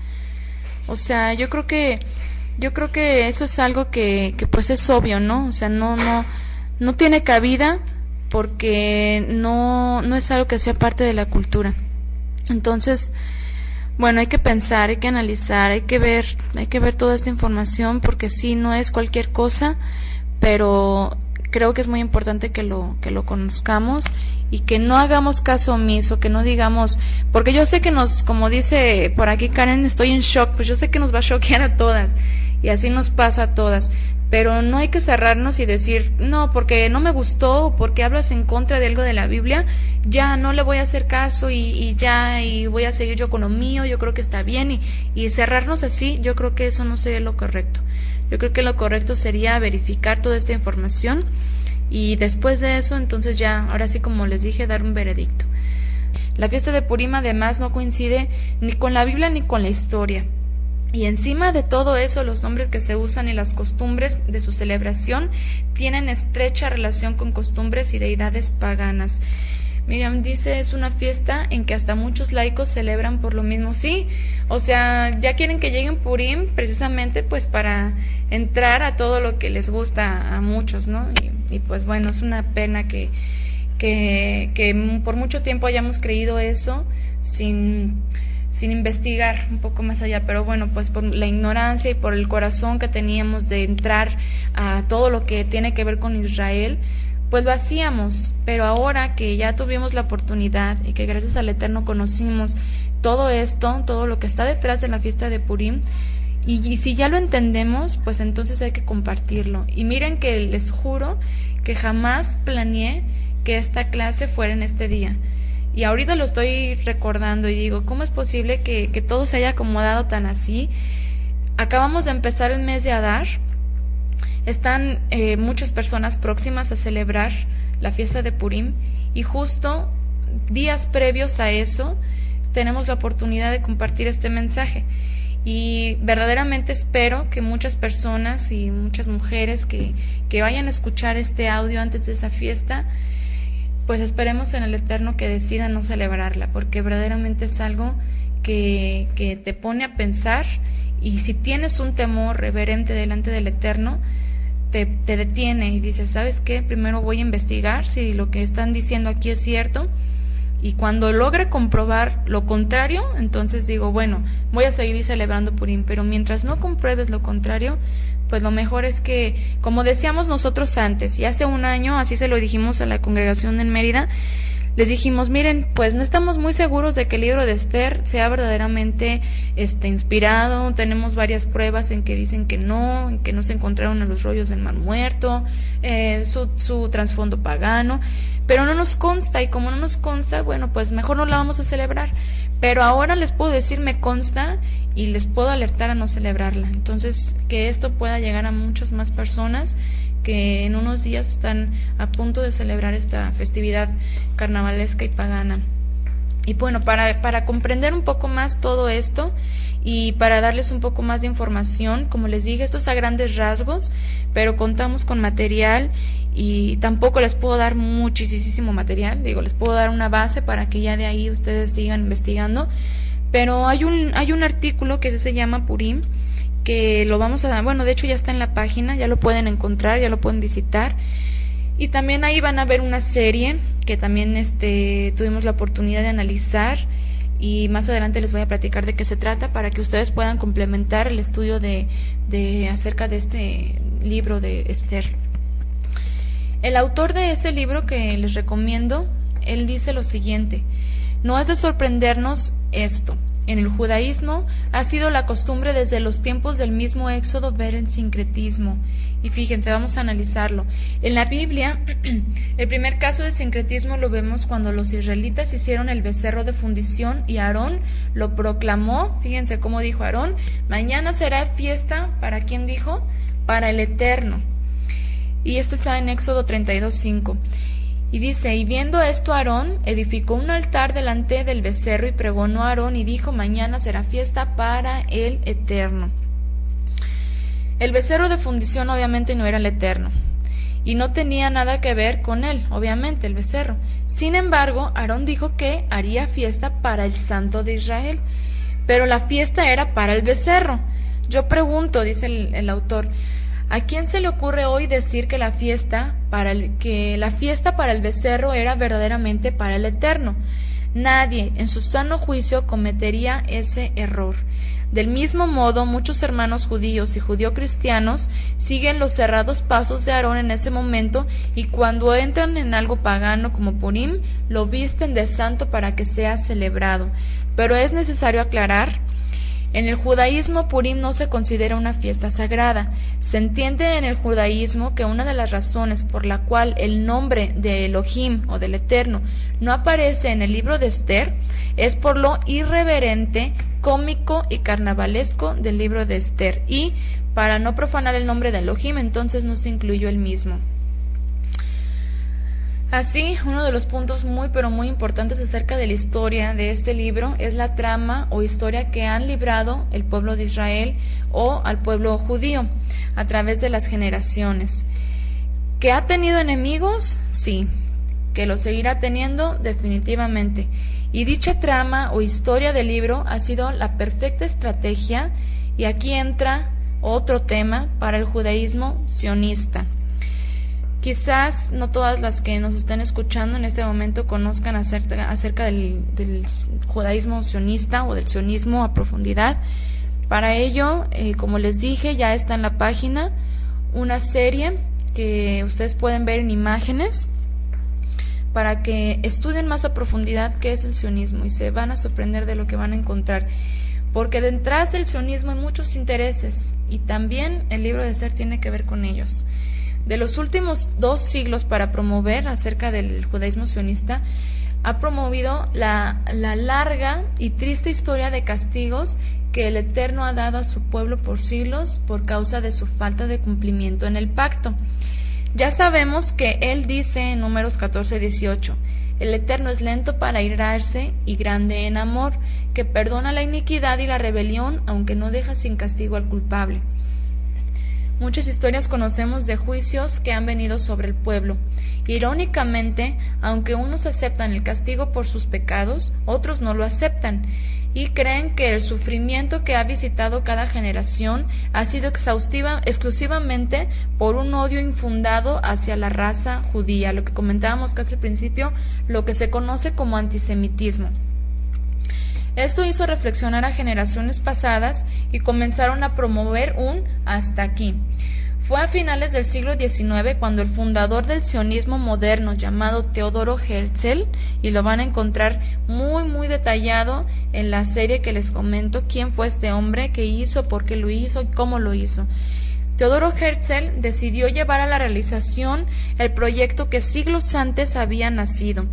O sea, yo creo que eso es algo que pues es obvio, ¿no? O sea, no tiene cabida, porque no es algo que sea parte de la cultura. Entonces, bueno, hay que pensar, hay que analizar, hay que ver toda esta información, porque sí, no es cualquier cosa, pero creo que es muy importante que lo conozcamos, y que no hagamos caso omiso, que no digamos, porque yo sé que como dice por aquí Karen, estoy en shock, pues yo sé que nos va a choquear a todas, y así nos pasa a todas, pero no hay que cerrarnos y decir, no, porque no me gustó, o porque hablas en contra de algo de la Biblia, ya no le voy a hacer caso, y voy a seguir yo con lo mío, yo creo que está bien, y cerrarnos así. Yo creo que eso no sería lo correcto. Yo creo que lo correcto sería verificar toda esta información, y después de eso, entonces ya, ahora sí, como les dije, dar un veredicto. La fiesta de Purim además no coincide ni con la Biblia ni con la historia. Y encima de todo eso, los nombres que se usan y las costumbres de su celebración tienen estrecha relación con costumbres y deidades paganas. Miriam dice, es una fiesta en que hasta muchos laicos celebran por lo mismo. Sí, o sea, ya quieren que lleguen Purim precisamente pues para entrar a todo lo que les gusta a muchos, ¿no? Y pues bueno, es una pena que que por mucho tiempo hayamos creído eso sin investigar un poco más allá, pero bueno, pues por la ignorancia y por el corazón que teníamos de entrar a todo lo que tiene que ver con Israel, pues lo hacíamos. Pero ahora que ya tuvimos la oportunidad y que gracias al Eterno conocimos todo esto, todo lo que está detrás de la fiesta de Purim, y si ya lo entendemos, pues entonces hay que compartirlo. Y miren que les juro que jamás planeé que esta clase fuera en este día. Y ahorita lo estoy recordando y digo, ¿cómo es posible que todo se haya acomodado tan así? Acabamos de empezar el mes de Adar. Están muchas personas próximas a celebrar la fiesta de Purim, y justo días previos a eso tenemos la oportunidad de compartir este mensaje. Y verdaderamente espero que muchas personas y muchas mujeres que vayan a escuchar este audio antes de esa fiesta, pues esperemos en el Eterno que decidan no celebrarla, porque verdaderamente es algo que te pone a pensar, y si tienes un temor reverente delante del Eterno, te detiene y dices, ¿sabes qué? Primero voy a investigar si lo que están diciendo aquí es cierto, y cuando logre comprobar lo contrario, entonces digo, bueno, voy a seguir celebrando Purim. Pero mientras no compruebes lo contrario, pues lo mejor es que, como decíamos nosotros antes, y hace un año así se lo dijimos a la congregación en Mérida, les dijimos, miren, pues no estamos muy seguros de que el libro de Esther sea verdaderamente inspirado. Tenemos varias pruebas en que dicen que no, en que no se encontraron en los rollos del Mar Muerto, su trasfondo pagano, pero no nos consta, y como no nos consta, bueno, pues mejor no la vamos a celebrar. Pero ahora les puedo decir, me consta, y les puedo alertar a no celebrarla. Entonces, que esto pueda llegar a muchas más personas que en unos días están a punto de celebrar esta festividad carnavalesca y pagana. Y bueno, para comprender un poco más todo esto y para darles un poco más de información, como les dije, esto es a grandes rasgos, pero contamos con material y tampoco les puedo dar muchísimo material. Les puedo dar una base para que ya de ahí ustedes sigan investigando, pero hay un artículo que se llama Purim, que lo vamos a, bueno, de hecho ya está en la página, ya lo pueden encontrar, ya lo pueden visitar, y también ahí van a ver una serie que también tuvimos la oportunidad de analizar, y más adelante les voy a platicar de qué se trata para que ustedes puedan complementar el estudio de acerca de este libro de Esther. El autor de ese libro que les recomiendo, él dice lo siguiente: no es de sorprendernos esto. En el judaísmo ha sido la costumbre desde los tiempos del mismo Éxodo ver el sincretismo. Y fíjense, vamos a analizarlo. En la Biblia, el primer caso de sincretismo lo vemos cuando los israelitas hicieron el becerro de fundición y Aarón lo proclamó. Fíjense cómo dijo Aarón: mañana será fiesta, ¿para quién dijo? Para el Eterno. Y esto está en Éxodo 32:5. Y dice, y viendo esto Aarón edificó un altar delante del becerro y pregonó a Aarón y dijo, mañana será fiesta para el Eterno. El becerro de fundición obviamente no era el Eterno y no tenía nada que ver con él, obviamente, el becerro. Sin embargo, Aarón dijo que haría fiesta para el Santo de Israel, pero la fiesta era para el becerro. Yo pregunto, dice el autor, ¿a quién se le ocurre hoy decir que la fiesta para el becerro era verdaderamente para el Eterno? Nadie en su sano juicio cometería ese error. Del mismo modo, muchos hermanos judíos y judio-cristianos siguen los cerrados pasos de Aarón en ese momento, y cuando entran en algo pagano como Purim, lo visten de santo para que sea celebrado. Pero es necesario aclarar: en el judaísmo Purim no se considera una fiesta sagrada. Se entiende en el judaísmo que una de las razones por la cual el nombre de Elohim o del Eterno no aparece en el libro de Esther es por lo irreverente, cómico y carnavalesco del libro de Esther, y para no profanar el nombre de Elohim, entonces no se incluyó el mismo. Así, uno de los puntos muy pero muy importantes acerca de la historia de este libro es la trama o historia que han librado el pueblo de Israel o al pueblo judío a través de las generaciones. ¿Que ha tenido enemigos? Sí. ¿Que lo seguirá teniendo? Definitivamente. Y dicha trama o historia del libro ha sido la perfecta estrategia, y aquí entra otro tema para el judaísmo sionista. Quizás no todas las que nos estén escuchando en este momento conozcan acerca del judaísmo sionista o del sionismo a profundidad. Para ello, como les dije, ya está en la página una serie que ustedes pueden ver en imágenes para que estudien más a profundidad qué es el sionismo, y se van a sorprender de lo que van a encontrar, porque detrás del sionismo hay muchos intereses, y también el libro de Esther tiene que ver con ellos. De los últimos 2 siglos para promover acerca del judaísmo sionista, ha promovido la larga y triste historia de castigos que el Eterno ha dado a su pueblo por siglos por causa de su falta de cumplimiento en el pacto. Ya sabemos que Él dice en Números 14:18, el Eterno es lento para airarse y grande en amor, que perdona la iniquidad y la rebelión, aunque no deja sin castigo al culpable. Muchas historias conocemos de juicios que han venido sobre el pueblo. Irónicamente, aunque unos aceptan el castigo por sus pecados, otros no lo aceptan y creen que el sufrimiento que ha visitado cada generación ha sido exclusivamente por un odio infundado hacia la raza judía, lo que comentábamos casi al principio, lo que se conoce como antisemitismo. Esto hizo reflexionar a generaciones pasadas y comenzaron a promover un hasta aquí. Fue a finales del siglo XIX cuando el fundador del sionismo moderno, llamado Teodoro Herzl, y lo van a encontrar muy detallado en la serie que les comento, quién fue este hombre, qué hizo, por qué lo hizo y cómo lo hizo. Teodoro Herzl decidió llevar a la realización el proyecto que siglos antes había nacido,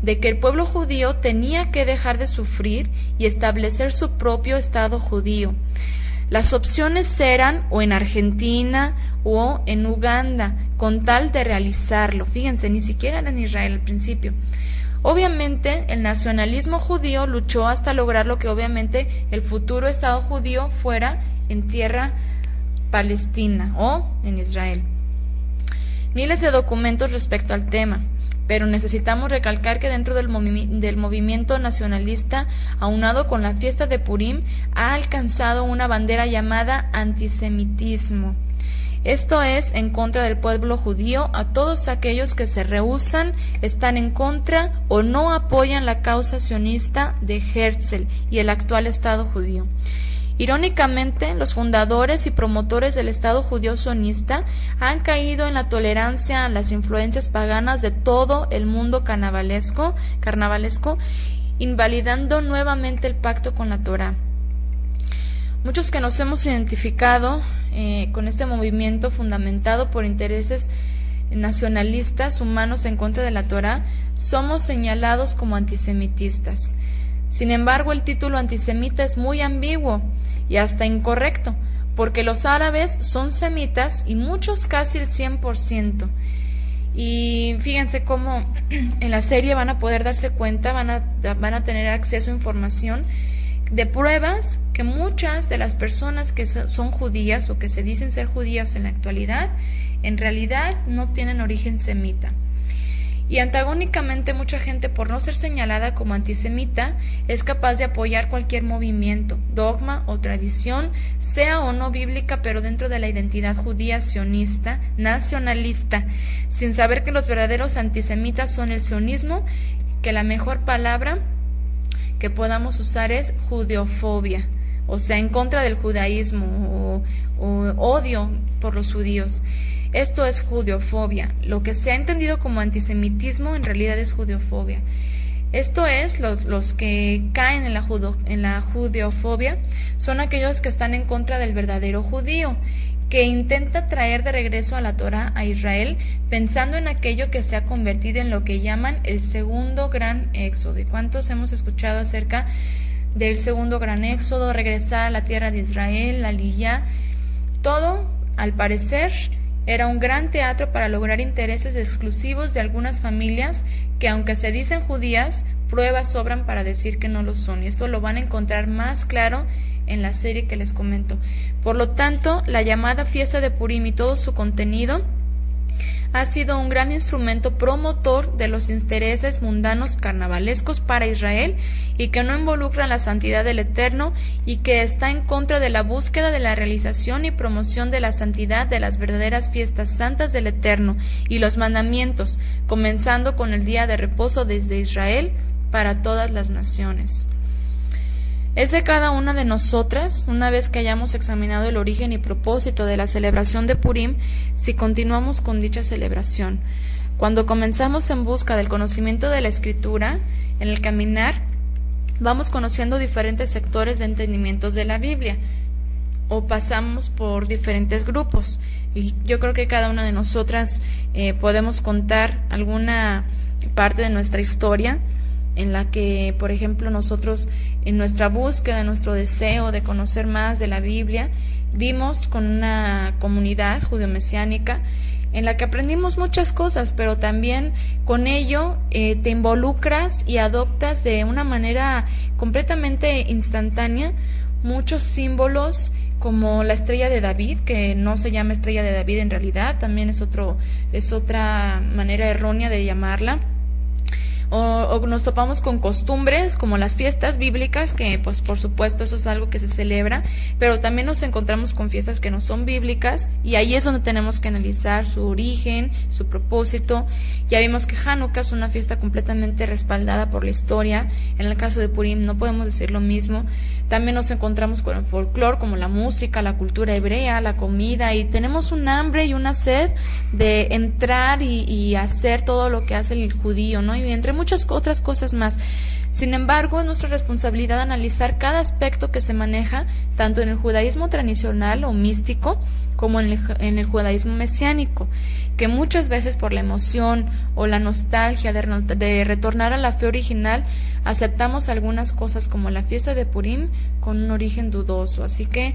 de que el pueblo judío tenía que dejar de sufrir y establecer su propio Estado judío. Las opciones eran o en Argentina o en Uganda, con tal de realizarlo. Fíjense, ni siquiera era en Israel al principio. Obviamente, el nacionalismo judío luchó hasta lograr lo que obviamente el futuro Estado judío fuera en tierra palestina o en Israel. Miles de documentos respecto al tema, pero necesitamos recalcar que dentro del movimiento nacionalista, aunado con la fiesta de Purim, ha alcanzado una bandera llamada antisemitismo. Esto es en contra del pueblo judío, a todos aquellos que se rehúsan, están en contra o no apoyan la causa sionista de Herzl y el actual Estado judío. Irónicamente, los fundadores y promotores del Estado judío sionista han caído en la tolerancia a las influencias paganas de todo el mundo carnavalesco, invalidando nuevamente el pacto con la Torá. Muchos que nos hemos identificado con este movimiento fundamentado por intereses nacionalistas humanos en contra de la Torá, somos señalados como antisemitistas. Sin embargo, el título antisemita es muy ambiguo y hasta incorrecto, porque los árabes son semitas y muchos casi el 100%. Y fíjense cómo en la serie van a poder darse cuenta, van a tener acceso a información de pruebas que muchas de las personas que son judías o que se dicen ser judías en la actualidad, en realidad no tienen origen semita. Y antagónicamente, mucha gente, por no ser señalada como antisemita, es capaz de apoyar cualquier movimiento, dogma o tradición, sea o no bíblica, pero dentro de la identidad judía sionista, nacionalista, sin saber que los verdaderos antisemitas son el sionismo, que la mejor palabra que podamos usar es judeofobia, o sea, en contra del judaísmo o odio por los judíos. Esto es judeofobia. Lo que se ha entendido como antisemitismo en realidad es judeofobia. Esto es, los que caen en la judeofobia son aquellos que están en contra del verdadero judío, que intenta traer de regreso a la Torá a Israel, pensando en aquello que se ha convertido en lo que llaman el segundo gran éxodo. ¿Y cuántos hemos escuchado acerca del segundo gran éxodo, regresar a la tierra de Israel, la Aliyá? Todo, al parecer, era un gran teatro para lograr intereses exclusivos de algunas familias que, aunque se dicen judías, pruebas sobran para decir que no lo son. Y esto lo van a encontrar más claro en la serie que les comento. Por lo tanto, la llamada fiesta de Purim y todo su contenido ha sido un gran instrumento promotor de los intereses mundanos carnavalescos para Israel y que no involucran la santidad del Eterno y que está en contra de la búsqueda de la realización y promoción de la santidad de las verdaderas fiestas santas del Eterno y los mandamientos, comenzando con el día de reposo desde Israel para todas las naciones. Es de cada una de nosotras, una vez que hayamos examinado el origen y propósito de la celebración de Purim, si continuamos con dicha celebración. Cuando comenzamos en busca del conocimiento de la Escritura, en el caminar, vamos conociendo diferentes sectores de entendimientos de la Biblia, o pasamos por diferentes grupos. Y yo creo que cada una de nosotras podemos contar alguna parte de nuestra historia, en la que, por ejemplo, nosotros en nuestra búsqueda, en nuestro deseo de conocer más de la Biblia, dimos con una comunidad judio-mesiánica en la que aprendimos muchas cosas, pero también con ello te involucras y adoptas de una manera completamente instantánea muchos símbolos como la estrella de David, que no se llama estrella de David en realidad, también es otra manera errónea de llamarla. O nos topamos con costumbres como las fiestas bíblicas, que pues por supuesto eso es algo que se celebra, pero también nos encontramos con fiestas que no son bíblicas, y ahí es donde tenemos que analizar su origen, su propósito. Ya vimos que Hanukkah es una fiesta completamente respaldada por la historia. En el caso de Purim no podemos decir lo mismo. También nos encontramos con el folclore, como la música, la cultura hebrea, la comida, y tenemos un hambre y una sed de entrar y hacer todo lo que hace el judío, ¿no? Y entre muchas otras cosas más. Sin embargo, es nuestra responsabilidad analizar cada aspecto que se maneja tanto en el judaísmo tradicional o místico como en el judaísmo mesiánico, que muchas veces por la emoción o la nostalgia de retornar a la fe original aceptamos algunas cosas como la fiesta de Purim con un origen dudoso. Así que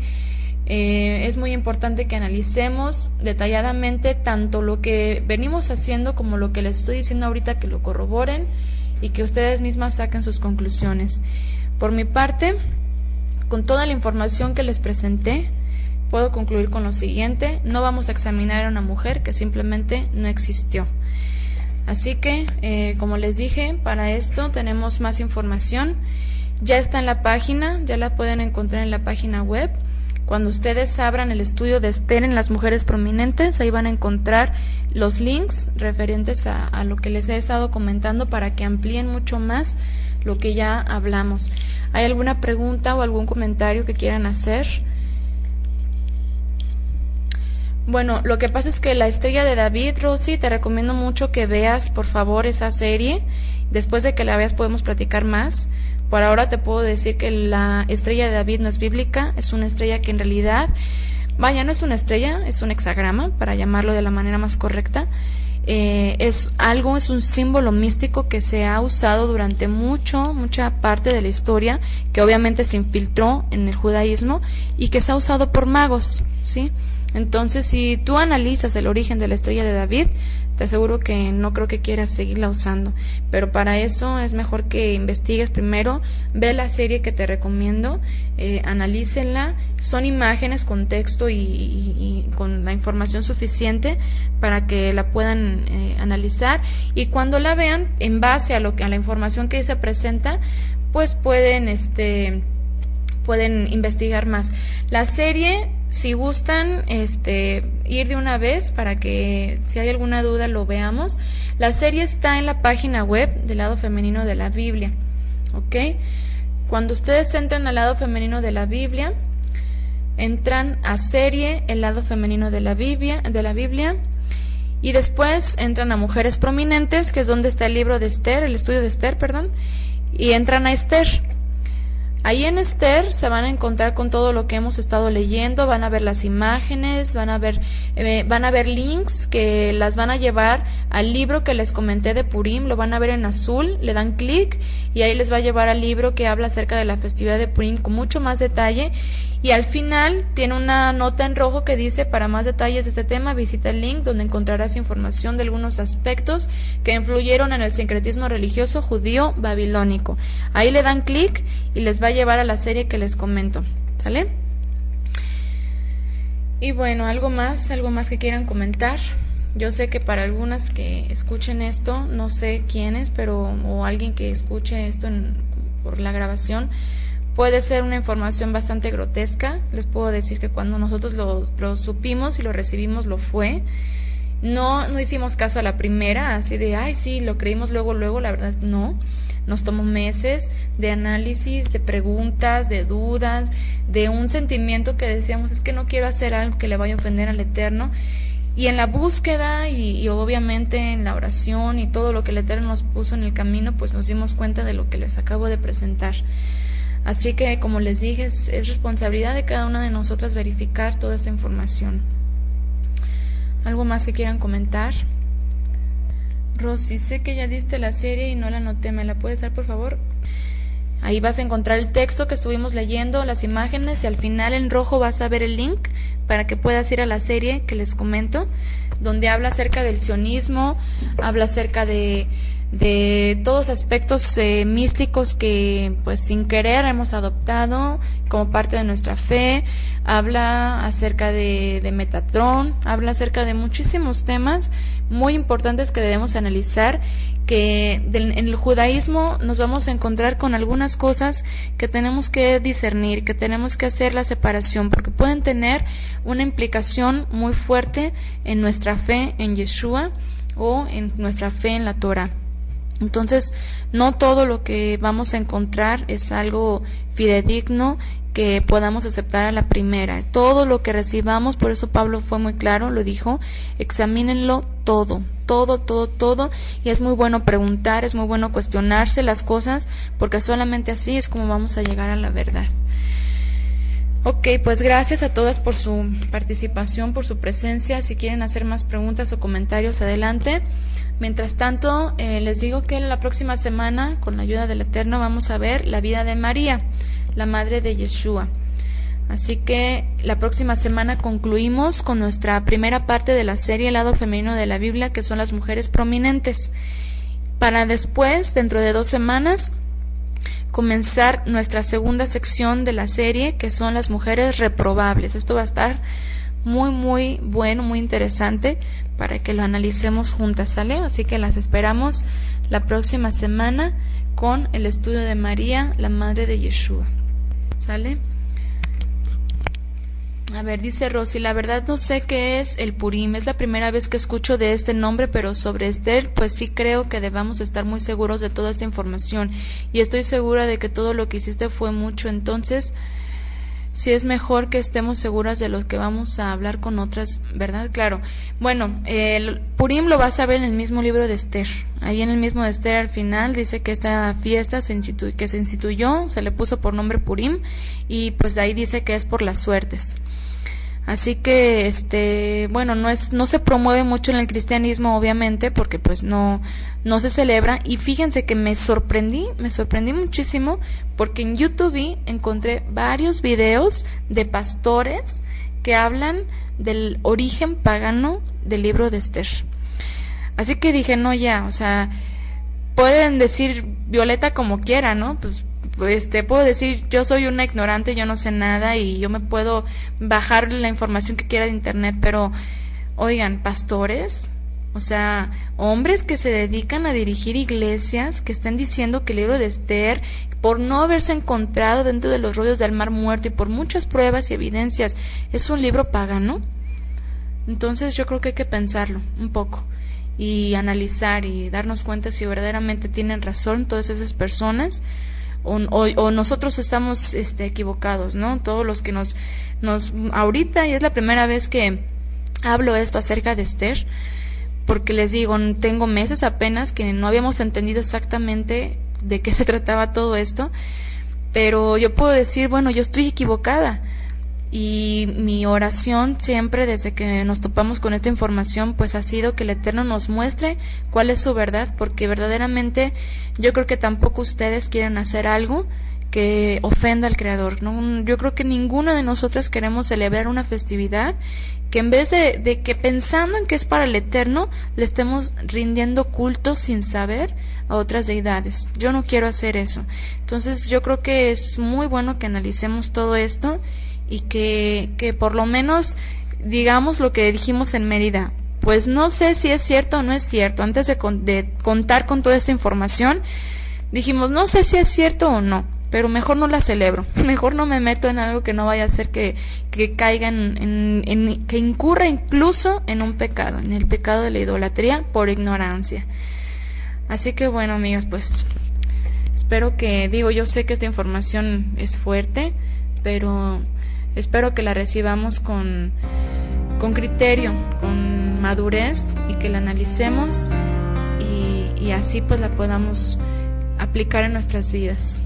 es muy importante que analicemos detalladamente tanto lo que venimos haciendo como lo que les estoy diciendo ahorita, que lo corroboren y que ustedes mismas saquen sus conclusiones. Por mi parte, con toda la información que les presenté, puedo concluir con lo siguiente: no vamos a examinar a una mujer que simplemente no existió. Así que, como les dije, para esto tenemos más información. Ya está en la página, ya la pueden encontrar en la página web. Cuando ustedes abran el estudio de Esther en las mujeres prominentes, ahí van a encontrar los links referentes a lo que les he estado comentando para que amplíen mucho más lo que ya hablamos. ¿Hay alguna pregunta o algún comentario que quieran hacer? Bueno, lo que pasa es que la estrella de David, Rosy, te recomiendo mucho que veas, por favor, esa serie. Después de que la veas podemos platicar más. Por ahora te puedo decir que la estrella de David no es bíblica, es una estrella que en realidad, no es una estrella, es un hexagrama, para llamarlo de la manera más correcta. Es un símbolo místico que se ha usado durante mucha parte de la historia, que obviamente se infiltró en el judaísmo y que se ha usado por magos, ¿sí? Entonces, si tú analizas el origen de la estrella de David, te aseguro que no creo que quieras seguirla usando, pero para eso es mejor que investigues primero, ve la serie que te recomiendo, analícenla, son imágenes con texto y con la información suficiente para que la puedan analizar, y cuando la vean, en base a la información que se presenta, pues pueden investigar más. La serie, si gustan ir de una vez para que si hay alguna duda lo veamos, la serie está en la página web del lado femenino de la Biblia, ¿ok? Cuando ustedes entran al lado femenino de la Biblia, entran a serie, el lado femenino de la Biblia, y después entran a mujeres prominentes, que es donde está el libro de Esther, el estudio de Esther, y entran a Esther. Ahí en Esther se van a encontrar con todo lo que hemos estado leyendo, van a ver las imágenes, van a ver links que las van a llevar al libro que les comenté de Purim, lo van a ver en azul, le dan clic y ahí les va a llevar al libro que habla acerca de la festividad de Purim con mucho más detalle, y al final tiene una nota en rojo que dice: para más detalles de este tema visita el link donde encontrarás información de algunos aspectos que influyeron en el sincretismo religioso judío babilónico. Ahí le dan clic y les va a llevar a la serie que les comento, ¿sale? Y bueno, algo más que quieran comentar. Yo sé que para algunas que escuchen esto, no sé quiénes, pero o alguien que escuche esto por la grabación, puede ser una información bastante grotesca. Les puedo decir que cuando nosotros lo supimos y lo recibimos, lo fue. No hicimos caso a la primera, así de, ay, sí, lo creímos luego, la verdad, no. Nos tomó meses de análisis, de preguntas, de dudas, de un sentimiento que decíamos, es que no quiero hacer algo que le vaya a ofender al Eterno. Y en la búsqueda y obviamente en la oración y todo lo que el Eterno nos puso en el camino, pues nos dimos cuenta de lo que les acabo de presentar. Así que, como les dije, es responsabilidad de cada una de nosotras verificar toda esa información. ¿Algo más que quieran comentar? Rosy, sé que ya diste la serie y no la anoté, ¿me la puedes dar, por favor? Ahí vas a encontrar el texto que estuvimos leyendo, las imágenes, y al final en rojo vas a ver el link para que puedas ir a la serie que les comento, donde habla acerca del sionismo, habla acerca de todos aspectos místicos que pues sin querer hemos adoptado como parte de nuestra fe. Habla acerca de Metatrón, habla acerca de muchísimos temas muy importantes que debemos analizar, que en el judaísmo nos vamos a encontrar con algunas cosas que tenemos que discernir, que tenemos que hacer la separación, porque pueden tener una implicación muy fuerte en nuestra fe en Yeshua o en nuestra fe en la Torah. Entonces, no todo lo que vamos a encontrar es algo fidedigno que podamos aceptar a la primera. Todo lo que recibamos, por eso Pablo fue muy claro, lo dijo, examínenlo todo, y es muy bueno preguntar, es muy bueno cuestionarse las cosas, porque solamente así es como vamos a llegar a la verdad. Ok, pues gracias a todas por su participación, por su presencia. Si quieren hacer más preguntas o comentarios, adelante. Mientras tanto, les digo que la próxima semana, con la ayuda del Eterno, vamos a ver la vida de María, la madre de Yeshua. Así que la próxima semana concluimos con nuestra primera parte de la serie El lado femenino de la Biblia, que son las mujeres prominentes. Para después, dentro de 2 semanas, comenzar nuestra segunda sección de la serie, que son las mujeres reprobables. Esto va a estar muy, muy bueno, muy interesante para que lo analicemos juntas, ¿sale? Así que las esperamos la próxima semana con el estudio de María, la madre de Yeshua, ¿sale? A ver, dice Rosy, la verdad no sé qué es el Purim, es la primera vez que escucho de este nombre, pero sobre Esther, pues sí creo que debamos estar muy seguros de toda esta información, y estoy segura de que todo lo que hiciste fue mucho, entonces sí es mejor que estemos seguras de lo que vamos a hablar con otras, ¿verdad? Claro. Bueno, el Purim lo vas a ver en el mismo libro de Esther. Ahí en el mismo de Esther, al final, dice que esta fiesta se instituyó, se le puso por nombre Purim, y pues ahí dice que es por las suertes. Así que, bueno, no se promueve mucho en el cristianismo, obviamente, porque pues no se celebra. Y fíjense que me sorprendí muchísimo, porque en YouTube encontré varios videos de pastores que hablan del origen pagano del libro de Esther. Así que dije, no, ya, o sea, pueden decir Violeta como quiera, ¿no? Pues puedo decir, yo soy una ignorante, yo no sé nada y yo me puedo bajar la información que quiera de internet, pero oigan, pastores, o sea, hombres que se dedican a dirigir iglesias, que están diciendo que el libro de Esther, por no haberse encontrado dentro de los rollos del Mar Muerto y por muchas pruebas y evidencias, es un libro pagano. Entonces yo creo que hay que pensarlo un poco y analizar y darnos cuenta si verdaderamente tienen razón todas esas personas o nosotros estamos equivocados, ¿no? Todos los que nos ahorita, y es la primera vez que hablo esto acerca de Esther, porque les digo, tengo meses apenas que no habíamos entendido exactamente de qué se trataba todo esto, pero yo puedo decir, bueno, yo estoy equivocada. Y mi oración siempre desde que nos topamos con esta información pues ha sido que el Eterno nos muestre cuál es su verdad, porque verdaderamente yo creo que tampoco ustedes quieren hacer algo que ofenda al Creador, ¿no? Yo creo que ninguna de nosotras queremos celebrar una festividad que en vez de que pensando en que es para el Eterno le estemos rindiendo culto sin saber a otras deidades. Yo no quiero hacer eso. Entonces yo creo que es muy bueno que analicemos todo esto y que por lo menos digamos lo que dijimos en Mérida, pues no sé si es cierto o no es cierto. Antes de contar con toda esta información, dijimos, no sé si es cierto o no, pero mejor no la celebro, mejor no me meto en algo que no vaya a hacer que caiga que incurra incluso en un pecado, en el pecado de la idolatría por ignorancia. Así que bueno, amigas, pues espero que, yo sé que esta información es fuerte, pero espero que la recibamos con criterio, con madurez, y que la analicemos y así pues la podamos aplicar en nuestras vidas.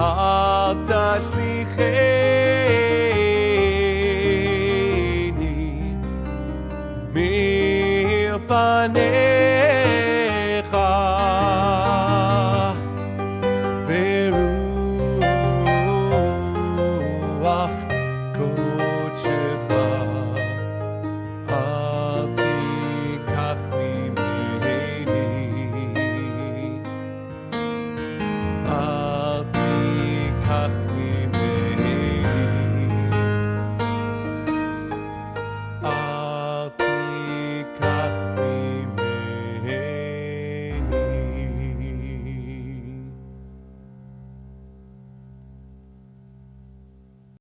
אל תשליכני